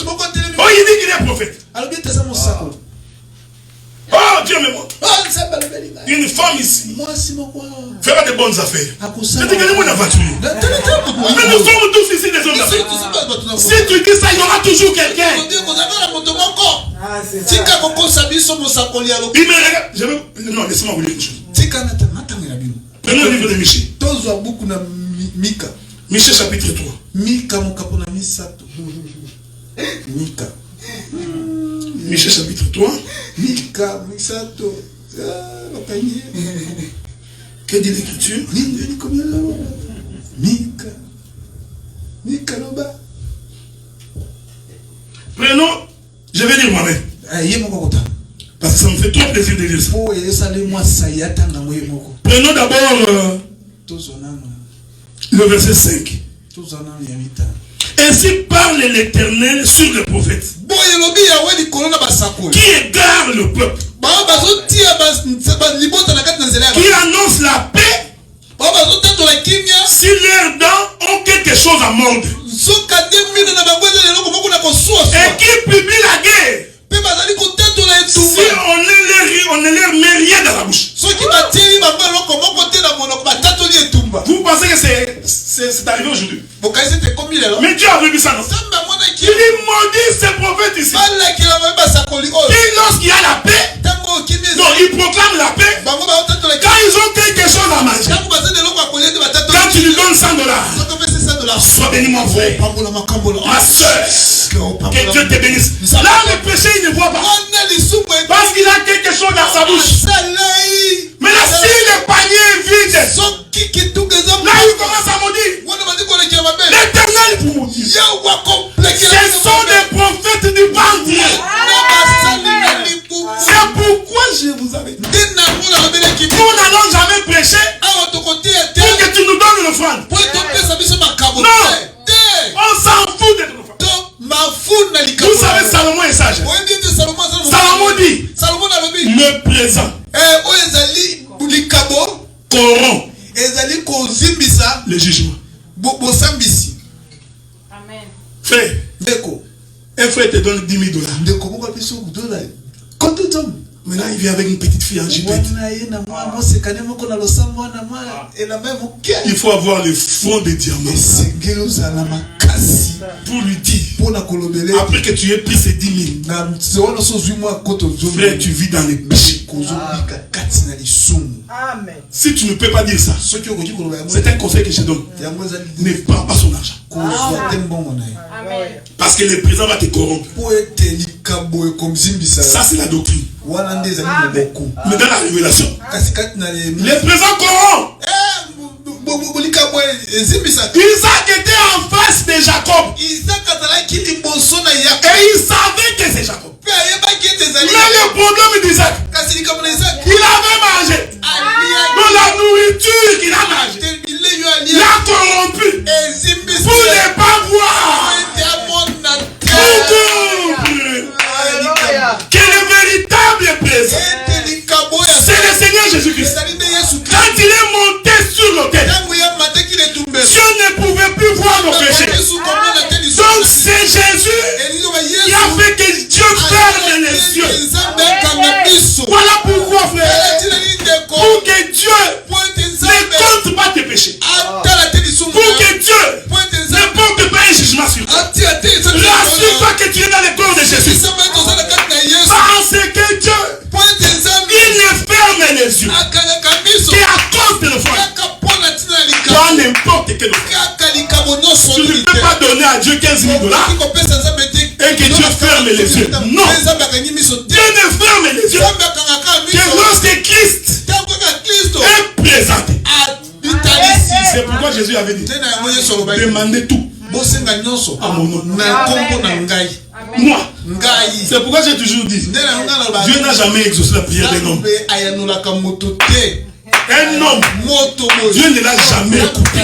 Speaker 2: Oh, il dit qu'il est prophète. Oh, Dieu me montre. Une femme ici fera de bonnes affaires. Je dis que nous sommes aventuriers. Mais nous sommes tous ici des hommes d'affaires. Si tu dis ça, il y aura toujours quelqu'un. Il me regarde. Non, laissez-moi vous dire une chose. Prenons le livre de Michée. Michée chapitre 3. Michée chapitre 3. Que dit l'Écriture? Prenons, je vais lire moi-même. Parce que ça me fait trop plaisir de lire ça. Prenons d'abord le verset 5. Ainsi parle l'Éternel sur le prophète qui égare le peuple, qui annonce la paix si leurs dents ont quelque chose à mordre, et qui publie la guerre si on ne leur met rien dans la bouche. Vous pensez que c'est arrivé aujourd'hui? Mais Dieu a vu ça, non? Il dit maudit ces prophètes ici. Et lorsqu'il y a la paix, non, ils proclament la paix. Quand ils ont quelque chose à manger, quand tu lui donnes $100, Sois béni mon frère, ma soeur. Que Dieu te bénisse. Là, le péché, il ne voit pas. Parce qu'il a quelque chose dans sa bouche. Mais là, si le panier est vide, là, il commence à maudire. L'Éternel vous maudit. Ce sont des prophètes du ventre. C'est pourquoi je vous avais dit. Nous n'allons jamais prêcher pour que tu nous donnes l'offrande. Non, on s'en fout de l'offrande. Vous savez, Salomon est sage. Salomon dit, le présent corrompt le jugement.
Speaker 1: Amen.
Speaker 2: Frère, un frère te donne 10 $000. Maintenant, il vient avec une petite fille en jupette. Il faut avoir le front de diamant pour lui dire, après que tu aies pris ces 10 000, frère, tu vis dans les péchés.
Speaker 1: Amen.
Speaker 2: Si tu ne peux pas dire ça, c'est un conseil que je donne. Ne prends pas son argent.
Speaker 1: Amen.
Speaker 2: Parce que le présent va te corrompre. Ça, c'est la doctrine. Mais dans la révélation, le présent corrompt. Isaac était en face de Jacob. Et il savait que c'est Jacob. Mais le problème d'Isaac, il avait mangé. Dans la nourriture qu'il a mangé, il a corrompu. Pour ne pas voir. Que le véritable présent, c'est le Seigneur Jésus-Christ. Quand il est monté sur l'autel, Dieu ne pouvait plus voir nos péchés. Donc c'est Jésus qui a fait que Dieu ferme les yeux. Voilà pourquoi, frère, pour que Dieu ne compte pas tes péchés, pour que Dieu ne porte pas un jugement sur toi, rassure-toi que tu es dans le corps de Jésus. Parce que Dieu, il ne ferme les yeux qu'à cause de l'offrande. Dans n'importe quel offrande, tu ne peux pas donner à Dieu 15 000 $ et que Dieu ferme les yeux. Non, Dieu ne ferme les yeux que lorsque Christ est présenté. C'est pourquoi Jésus avait dit, demandez tout à mon nom. Moi, c'est pourquoi j'ai toujours dit, Dieu n'a jamais exaucé la prière d'un homme. Un homme, Dieu ne l'a jamais écouté.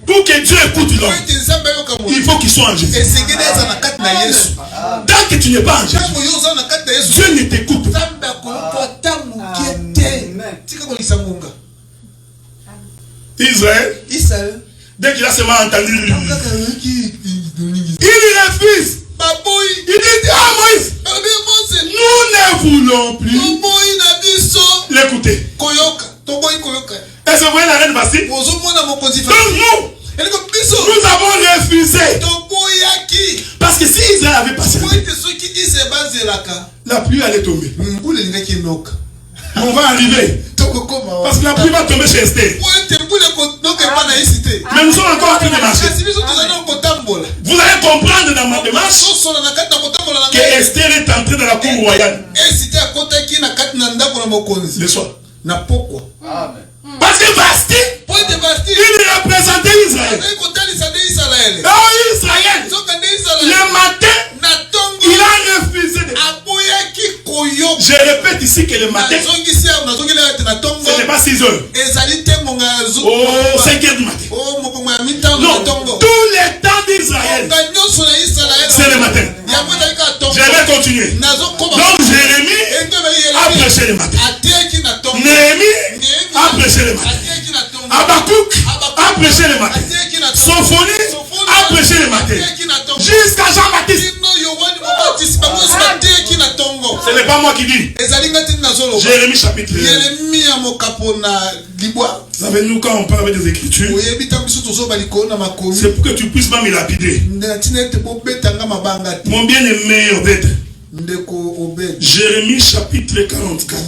Speaker 2: Pour que Dieu écoute l'homme, il faut qu'il soit en Jésus. Tant que tu n'es pas en Jésus, Dieu ne t'écoute pas. Israël, dès qu'il a seulement entendu, il refuse. Il dit à Moïse, nous ne voulons plus l'écouter. Est-ce que vous voyez la reine Basti? Donc nous avons refusé. Parce que si Israël avait passé, la pluie allait tomber. On va arriver. Parce que la pluie va tomber chez Esther. Mais nous sommes encore en train de marcher. Vous allez comprendre dans ma démarche que Esther est entrée dans la cour royale le soir. Parce que Basti, il représentait Israël. Alors Israël, le matin, il a refusé de... Je répète ici que le matin, ce n'est pas 6 heures. Oh, 5 heures du matin. Non, tous les temps d'Israël, c'est le matin. Je vais continuer. Donc Jérémie a prêché le matin. Néhémie a prêché le matin. Abakouk a prêché le matin. Sophonie a prêché le matin. Jusqu'à Jean-Baptiste. Ce n'est pas moi qui dis. Jérémie chapitre 1. Savez-nous quand on parle avec des écritures, c'est pour que tu puisses pas me lapider. Mon bien-aimé Obed. Jérémie chapitre 44.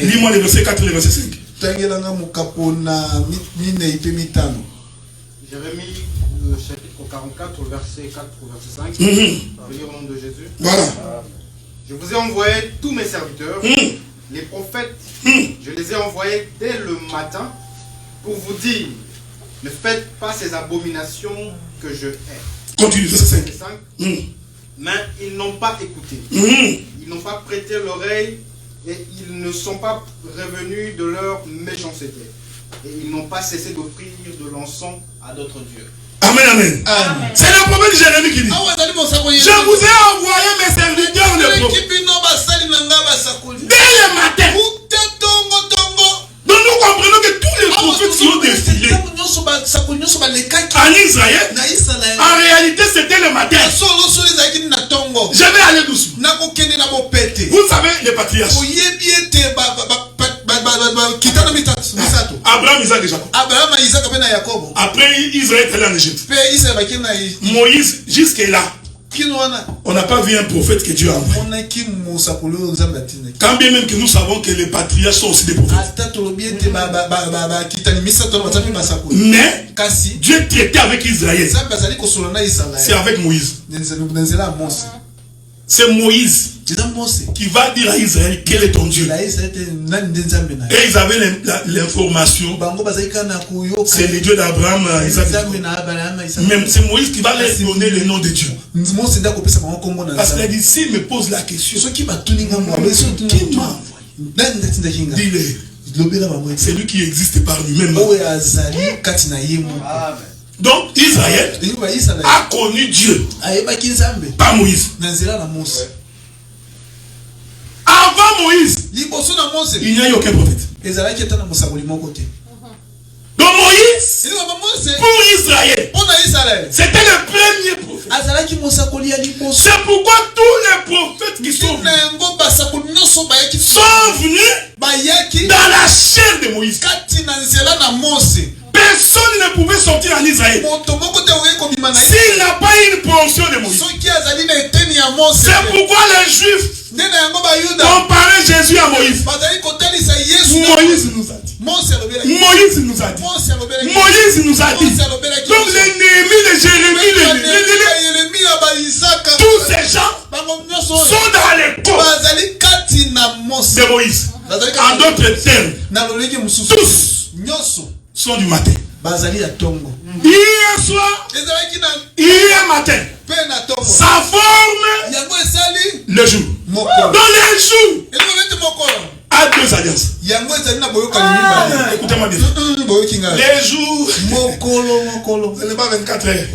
Speaker 2: Lis-moi les versets 4 et les versets 5.
Speaker 4: Tangelanga mukapona mine ipe mitano.
Speaker 3: Jérémie, le chapitre 44, verset 4 au verset 5. Je vais lire au nom de Jésus.
Speaker 2: Voilà.
Speaker 3: Je vous ai envoyé tous mes serviteurs, les prophètes, je les ai envoyés dès le matin pour vous dire, ne faites pas ces abominations que je hais.
Speaker 2: Continue, verset 5.
Speaker 3: Mais ils n'ont pas écouté. Ils n'ont pas prêté l'oreille et ils ne sont pas revenus de leur méchanceté. Et ils n'ont pas cessé d'offrir de l'encens à d'autres dieux.
Speaker 2: Amen, amen. C'est le prophète Jérémie qui dit, je vous ai envoyé mes serviteurs les prophètes dès le matin. Donc nous comprenons que tous les prophètes qui ont défilé en Israël, en réalité c'était le matin. Je vais aller doucement. Vous savez les patriarches, Abraham, Isaac et Jacob. Après Israël est allé en Égypte. Moïse jusqu'à-là, on n'a pas vu un prophète que Dieu a envoyé. Quand bien même que nous savons que les patriarches sont aussi des prophètes. Mais Dieu traitait avec Israël. C'est avec Moïse. C'est Moïse qui va dire à Israël quel est ton Dieu. Et ils avaient l'information. C'est le Dieu d'Abraham, Isaac. Même c'est Moïse qui va leur donner le nom de Dieu. Parce qu'il a dit, s'il me pose la question, qui m'a envoyé? Dis-le. C'est lui qui existe par lui-même. Donc Israël a connu Dieu par Moïse. Avant Moïse, il n'y a eu aucun prophète. Donc Moïse, pour Israël, c'était le premier prophète. C'est pourquoi tous les prophètes qui sont venus dans la chair de Moïse. Personne ne pouvait sortir en Israël s'il n'a pas une portion de Moïse. C'est pourquoi les Juifs comparaient Jésus à Moïse. Moïse nous a dit. Moïse nous a dit. Moïse nous a dit. Donc l'ennemi de Jérémie, tous ces gens sont dans les corps de Moïse. En d'autres termes, tous sont du matin. Hier soir, hier matin, ça forme le jour. Dans les jours, à deux alliances. Écoutez-moi bien. Les jours, ce n'est pas 24 heures.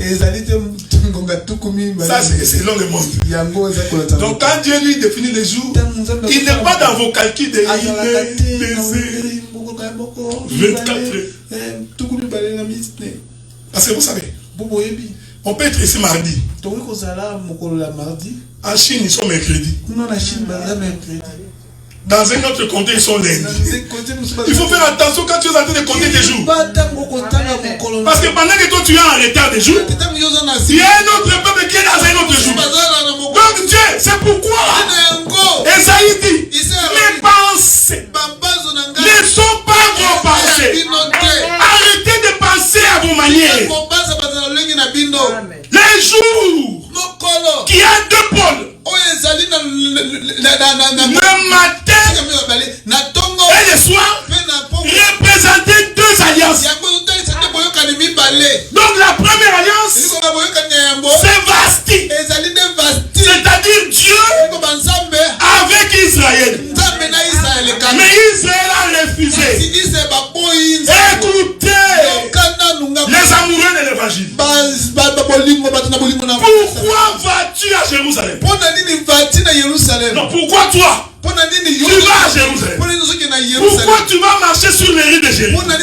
Speaker 2: Ça, c'est long le monde. Donc, quand Dieu lui définit les jours, il n'est pas dans vos calculs de 24 heures. Parce que vous savez, on peut être ici mardi. En Chine, ils sont mercredi. Dans un autre comté, ils sont lundi. Il faut faire attention quand tu es en train de compter des jours. Parce que pendant que toi tu es en retard des jours, il y a un autre peuple qui est dans un autre jour. Donc Dieu, c'est pourquoi Esaïe dit, mes pensées ne sont pas vos pensées. Arrêtez de penser à vos manières. Les jours qui a deux pôles, le matin et le soir, représentaient deux alliances. Donc la première alliance, c'est Vasti, c'est-à-dire Dieu avec Israël. Mais Israël a refusé. Écoutez les amoureux de l'évangile. Pourquoi vas-tu à Jérusalem? Non, pourquoi toi tu vas à Jérusalem? Pourquoi tu vas marcher sur les rues de Jérusalem?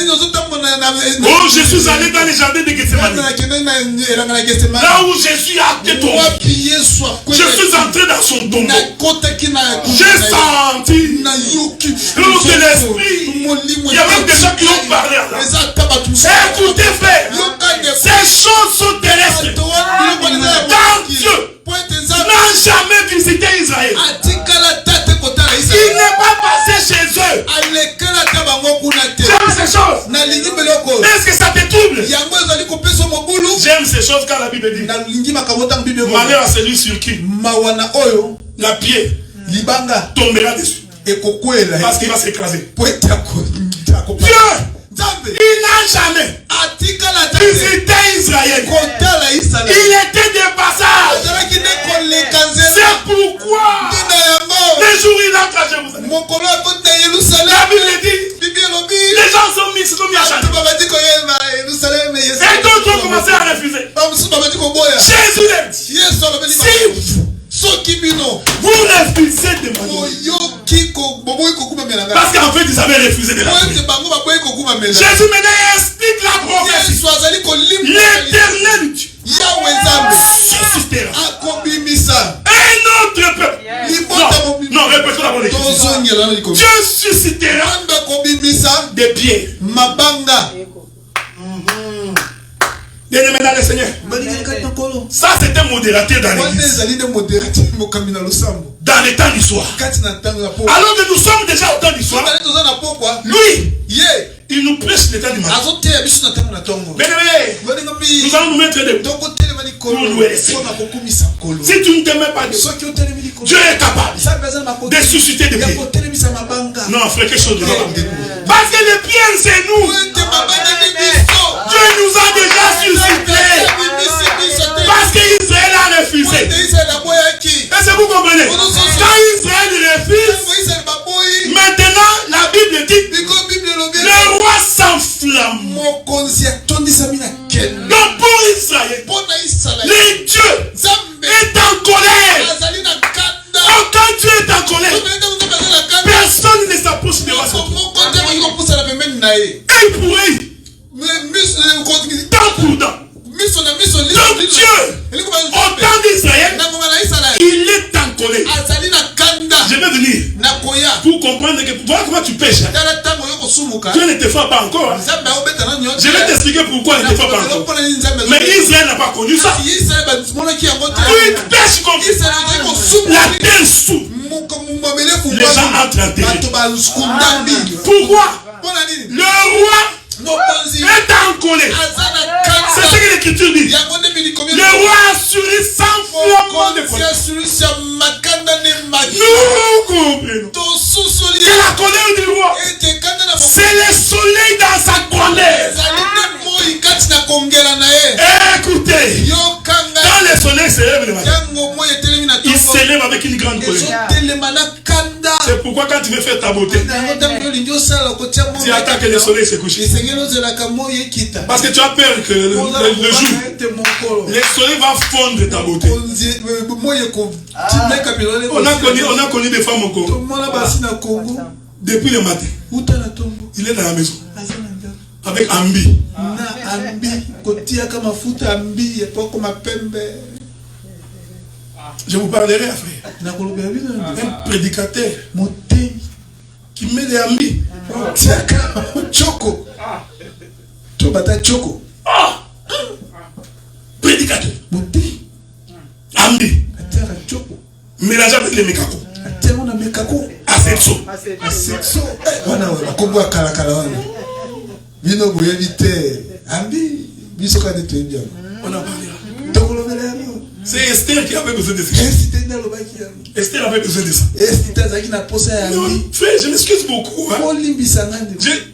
Speaker 2: Oh, je suis allé dans les jardins de Gethsemane. Là où Jésus a acté ton vie. Je suis entré dans son tombeau. J'ai senti l'eau de l'esprit. Il y a même des gens qui ont parlé là. Écoutez frère, ces choses sont terrestres. Quand Dieu n'a jamais visité Israël, il n'est pas passé chez eux. Est-ce que ça te trouble? J'aime ces choses quand la Bible dit malheur à celui sur qui la pierre tombera dessus. Parce qu'il va s'écraser. Dieu, il n'a jamais visité Israël. Il était de passage. C'est pourquoi les jours il a trajet Jérusalem. La Bible dit les gens sont mis à chanter. Et d'autres ont commencé à refuser. Jésus l'a dit. Si vous refusez de manger, parce qu'en fait ils avaient refusé de la manger. Jésus maintenant explique la prophétie. L'Éternel suscitera un autre peuple. Non, répétons la bonne écriture. Dieu suscitera des pierres. Bien-aimé dans le Seigneur, ça c'est un modérateur dans l'église. Dans les temps d'histoire. Alors que nous sommes déjà au temps d'histoire, lui, il nous prêche l'état du mal. Bien-aimé, nous allons nous mettre debout pour louer le Seigneur. Si tu ne t'aimes pas Dieu, Dieu est capable de susciter des pierres. Non, frère, quelque chose de vrai. Parce que les pierres, c'est nous. Dieu nous a déjà suscités. Parce qu'Israël a refusé. Est-ce que vous comprenez? Quand Israël refuse, maintenant la Bible dit le roi s'enflamme. Donc pour Israël, le Dieu est en colère. Quand Dieu est en colère, personne ne s'approche de roi. Et il pourrait tant pour tant. Donc Dieu, au temps d'Israël, il est en colère. Je vais venir pour comprendre que voilà comment tu pêches. Dieu ne te fait pas encore. Je vais t'expliquer pourquoi il ne te fait pas encore. Mais Israël n'a pas connu ça. Tu pêches comme la terre sous. Les gens entrent en terre. Pourquoi? Le roi est en colère. C'est ce que l'Écriture dit. Le roi a assuré 100 fois de colère. Nous comprenons que la colère du roi, c'est le soleil dans sa colère. Écoutez, quand le soleil se lève le matin, il se lève avec une grande colère. C'est pourquoi quand tu veux faire ta beauté, tu attends que le soleil se couche. Parce que tu as peur que le jour, le soleil va fondre ta beauté. On a connu des femmes au Congo. Depuis le matin, il est dans la maison. Avec Ambi. Je vous parlerai après. Un prédicateur qui met des Ambi. Prédicateur. Ambi. Mélangé avec les Mekako. Asexo. On en parlera. C'est Esther qui avait besoin de ça. Esther avait besoin de ça. Non, frère, je m'excuse beaucoup. Hein.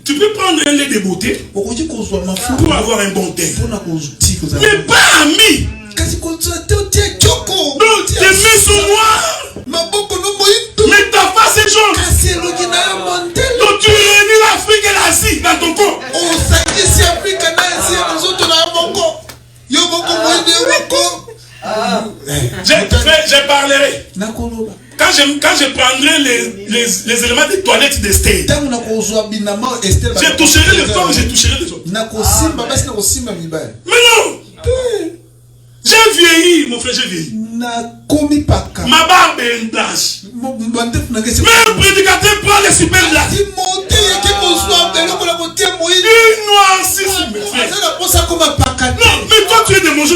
Speaker 2: Tu peux prendre un lait de beauté pour avoir un bon teint. Mais pas ami. Donc, tes mains sont noires. Mais ta face est jaune. Donc, tu réunis l'Afrique et l'Asie dans ton corps. Je parlerai. Quand je prendrai les éléments des toilettes d'Esther, je toucherai les femmes, je toucherai les hommes. Mais non! J'ai vieilli, mon frère, j'ai vieilli. Ma barbe est blanche. Mais un prédicateur prend les super blancs. Il noircit sur mes frères. Non, mais toi tu es de mon âge.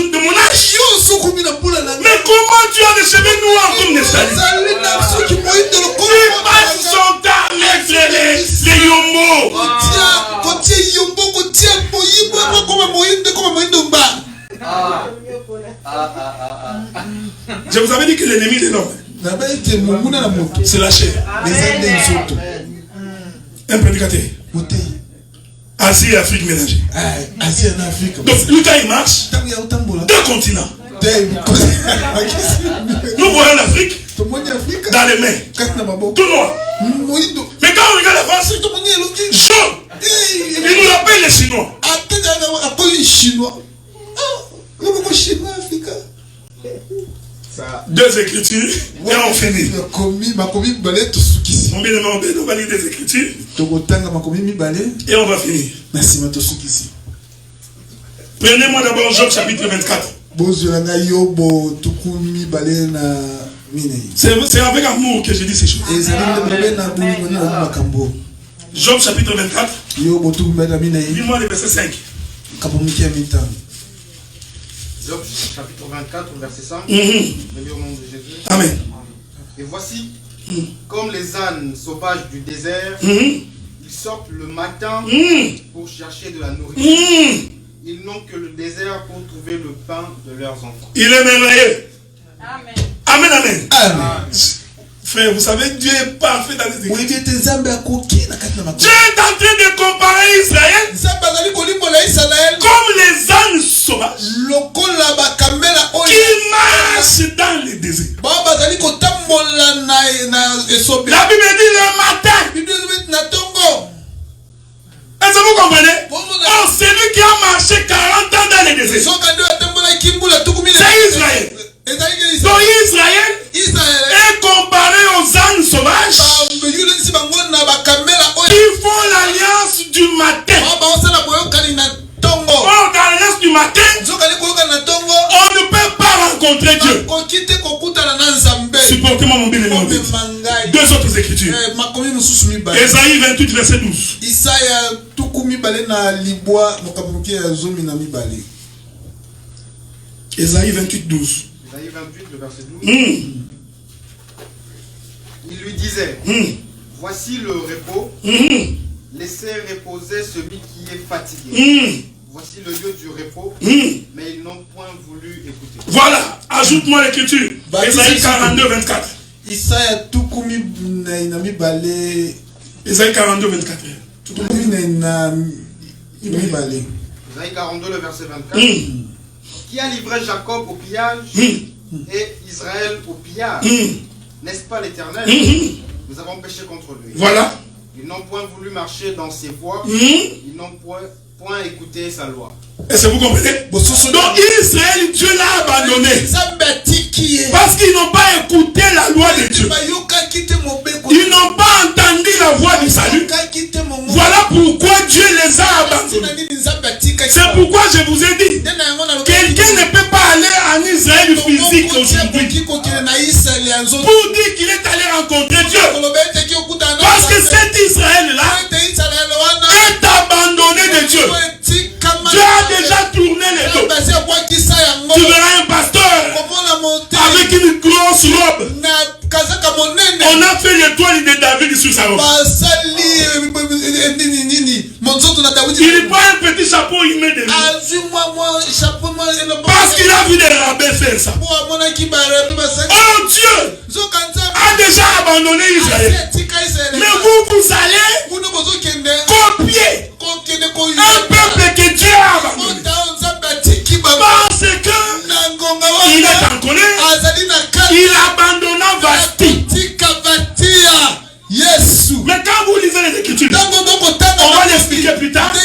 Speaker 2: Mais comment tu as des cheveux noirs comme Nephtali? Tu passes son temps à mettre les yombos. Je vous avais dit que l'ennemi de l'homme, c'est la chair. Un prédicateur. Asie et Afrique mélangées. Donc, lui, quand il marche, deux continents. Nous voyons l'Afrique dans les mains, tout noir. Mais quand on regarde la France, jaune. Il nous appelle les Chinois. Deux écritures et on finit. On va lire des écritures et on va finir. Prenez-moi d'abord Job chapitre 24. C'est avec amour que je dis ces choses. Job chapitre 24. Dis-moi le verset 5.
Speaker 3: Job chapitre 24, verset 5. Je vais lire au nom de Jésus.
Speaker 2: Amen.
Speaker 3: Et voici, comme les ânes sauvages du désert, ils sortent le matin pour chercher de la nourriture. Ils n'ont que le désert pour trouver le pain de leurs enfants.
Speaker 2: Il est merveilleux.
Speaker 6: Amen.
Speaker 2: Amen, amen. Frère, vous savez, Dieu est parfait dans les écritures. Dieu est en train de comparer Israël comme les ânes sauvages qui marchent dans le désert. La Bible dit le matin. Est-ce que vous comprenez? Oh, celui qui a marché 40 ans dans le désert, c'est Israël. Donc Israël est comparé aux ânes sauvages qui font l'alliance du matin. Oh, dans l'alliance du matin, on ne peut pas rencontrer Dieu. Supportez-moi mon bien-aimé. Deux autres écritures. Ésaïe 28, verset 12. Ésaïe 28, 12.
Speaker 3: Ésaïe 28, le verset 12. Il lui disait, voici le repos, laissez reposer celui qui est fatigué. Voici le lieu du repos, mais ils n'ont point voulu écouter.
Speaker 2: Voilà, ajoute-moi l'écriture. Ésaïe 42, 24. Ésaïe 42, 24.
Speaker 3: Ésaïe 42, le verset 24. Qui a livré Jacob au pillage et Israël au pillage? N'est-ce pas l'Éternel? Nous avons péché contre lui.
Speaker 2: Voilà.
Speaker 3: Ils n'ont point voulu marcher dans ses voies. Ils n'ont point écouté sa loi.
Speaker 2: Est-ce que vous comprenez? Donc Israël, Dieu l'a abandonné. Parce qu'ils n'ont pas écouté la loi de Dieu. Ils n'ont pas entendu la voix du salut. Voilà pourquoi Dieu les a abandonnés. C'est pourquoi je vous ai dit, quelqu'un ne peut pas aller en Israël physique aujourd'hui pour dire qu'il est allé rencontrer Dieu. Parce que cet Israël-là est abandonné de Dieu. Dieu a déjà tourné les dos. Tu verras un pasteur avec une grosse robe. On a fait l'étoile de David sur sa robe. Il prend un petit chapeau, il met des mains. Parce qu'il a vu des rabbins faire ça. Oh Dieu a déjà abandonné Israël. Mais vous allez copier un peuple que Dieu a abandonné. Parce que il est en colère. Il abandonna Vasti. Mais quand vous lisez les Écritures, on va l'expliquer plus tard. La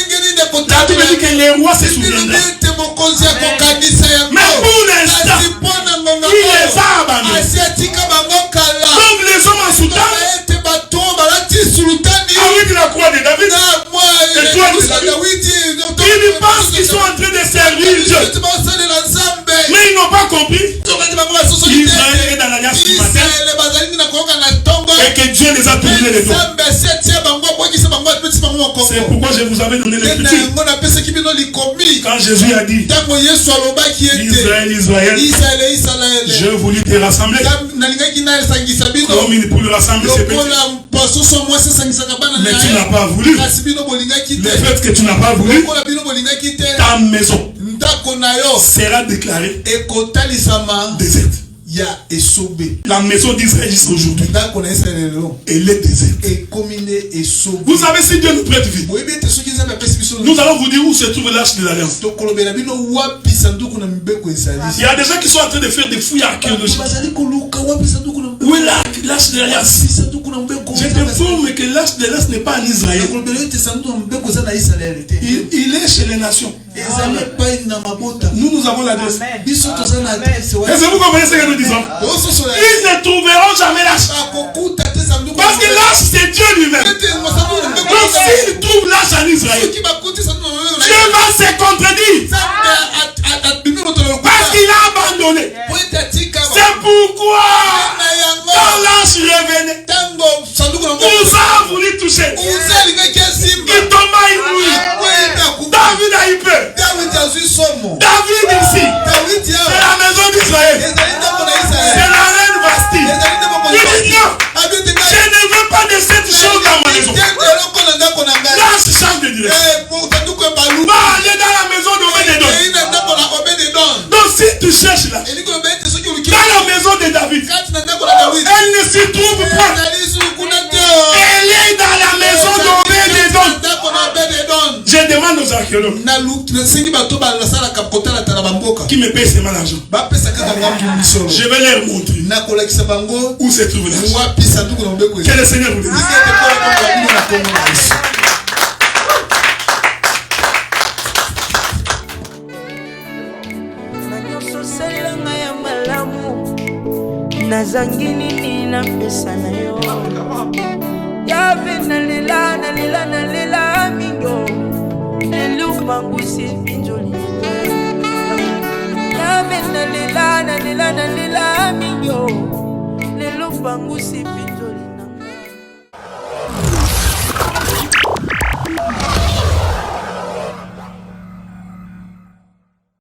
Speaker 2: Bible dit que les rois se souviendront. Mais pour l'instant, il les a abandonnés. Donc les hommes en Soudan, avec la croix de David, ils pensent qu'ils sont en train de servir Dieu. Mais ils n'ont pas compris. Israël est dans l'alliance du matin et que Dieu les a tournés les dos. C'est pourquoi je vous avais donné l'écriture. Quand Jésus a dit Israël, Israël, je voulus te rassembler comme une poule rassemble ses petits. Mais tu n'as pas voulu. Le fait que tu n'as pas voulu, ta maison sera déclarée
Speaker 4: ekotalisama
Speaker 2: déserte.
Speaker 4: ya esobe.
Speaker 2: La maison d'Israël jusqu'à aujourd'hui,
Speaker 4: Ndako na Israël lelo
Speaker 2: elle est déserte.
Speaker 4: ekomine esobe.
Speaker 2: Vous savez, si Dieu nous prête vie,
Speaker 4: Boyebi ete soki nzambe apesi biso
Speaker 2: nous allons vous dire où se trouve l'arche de l'alliance.
Speaker 4: tokolobela bino wapi sanduku na mibeko ezali.
Speaker 2: Il y a des gens qui sont en train de faire des fouilles archéologiques.
Speaker 4: bazali koluka wapi sanduku na mibeko.
Speaker 2: Où est l'arche de l'alliance?
Speaker 4: sanduku na mibeko.
Speaker 2: Je t'informe que l'arche de l'alliance n'est pas en Israël.
Speaker 4: tokolobela ete sanduku na mibeko eza na Israël te.
Speaker 2: Il est chez les nations.
Speaker 4: ezali epai na mabota.
Speaker 2: Nous avons l'adresse.
Speaker 4: biso toza na adresse wapi.
Speaker 2: Est-ce que vous comprenez ce que nous disons? Ils ne trouveront jamais l'arche. Parce que l'arche, c'est Dieu lui-même. Donc s'ils trouvent l'arche en Israël, Dieu va se contredire. Parce qu'il a abandonné. C'est pourquoi, quand l'arche revenait, Uza a voulu toucher. Il tomba ébloui. David a eu peur. David ici, c'est la maison d'Israël. C'est la reine Vasti. Il dit non, je ne veux pas de cette chose dans ma maison. L'arche change de direction. Va aller dans la maison d'Obed-Edom. Donc si tu cherches là, dans la maison de David, elle ne s'y trouve pas. Elle est dans la maison d'Obed-Edom. Je demande aux archéologues qui me payent seulement l'argent. Je vais leur montrer où se trouve l'arche. Que le Seigneur vous bénisse.
Speaker 1: Nazangi nini na pesa na yo Yave na lila mingo Neluma ngusi pinjoli Yave na lila mingo Neluma ngusi pinjoli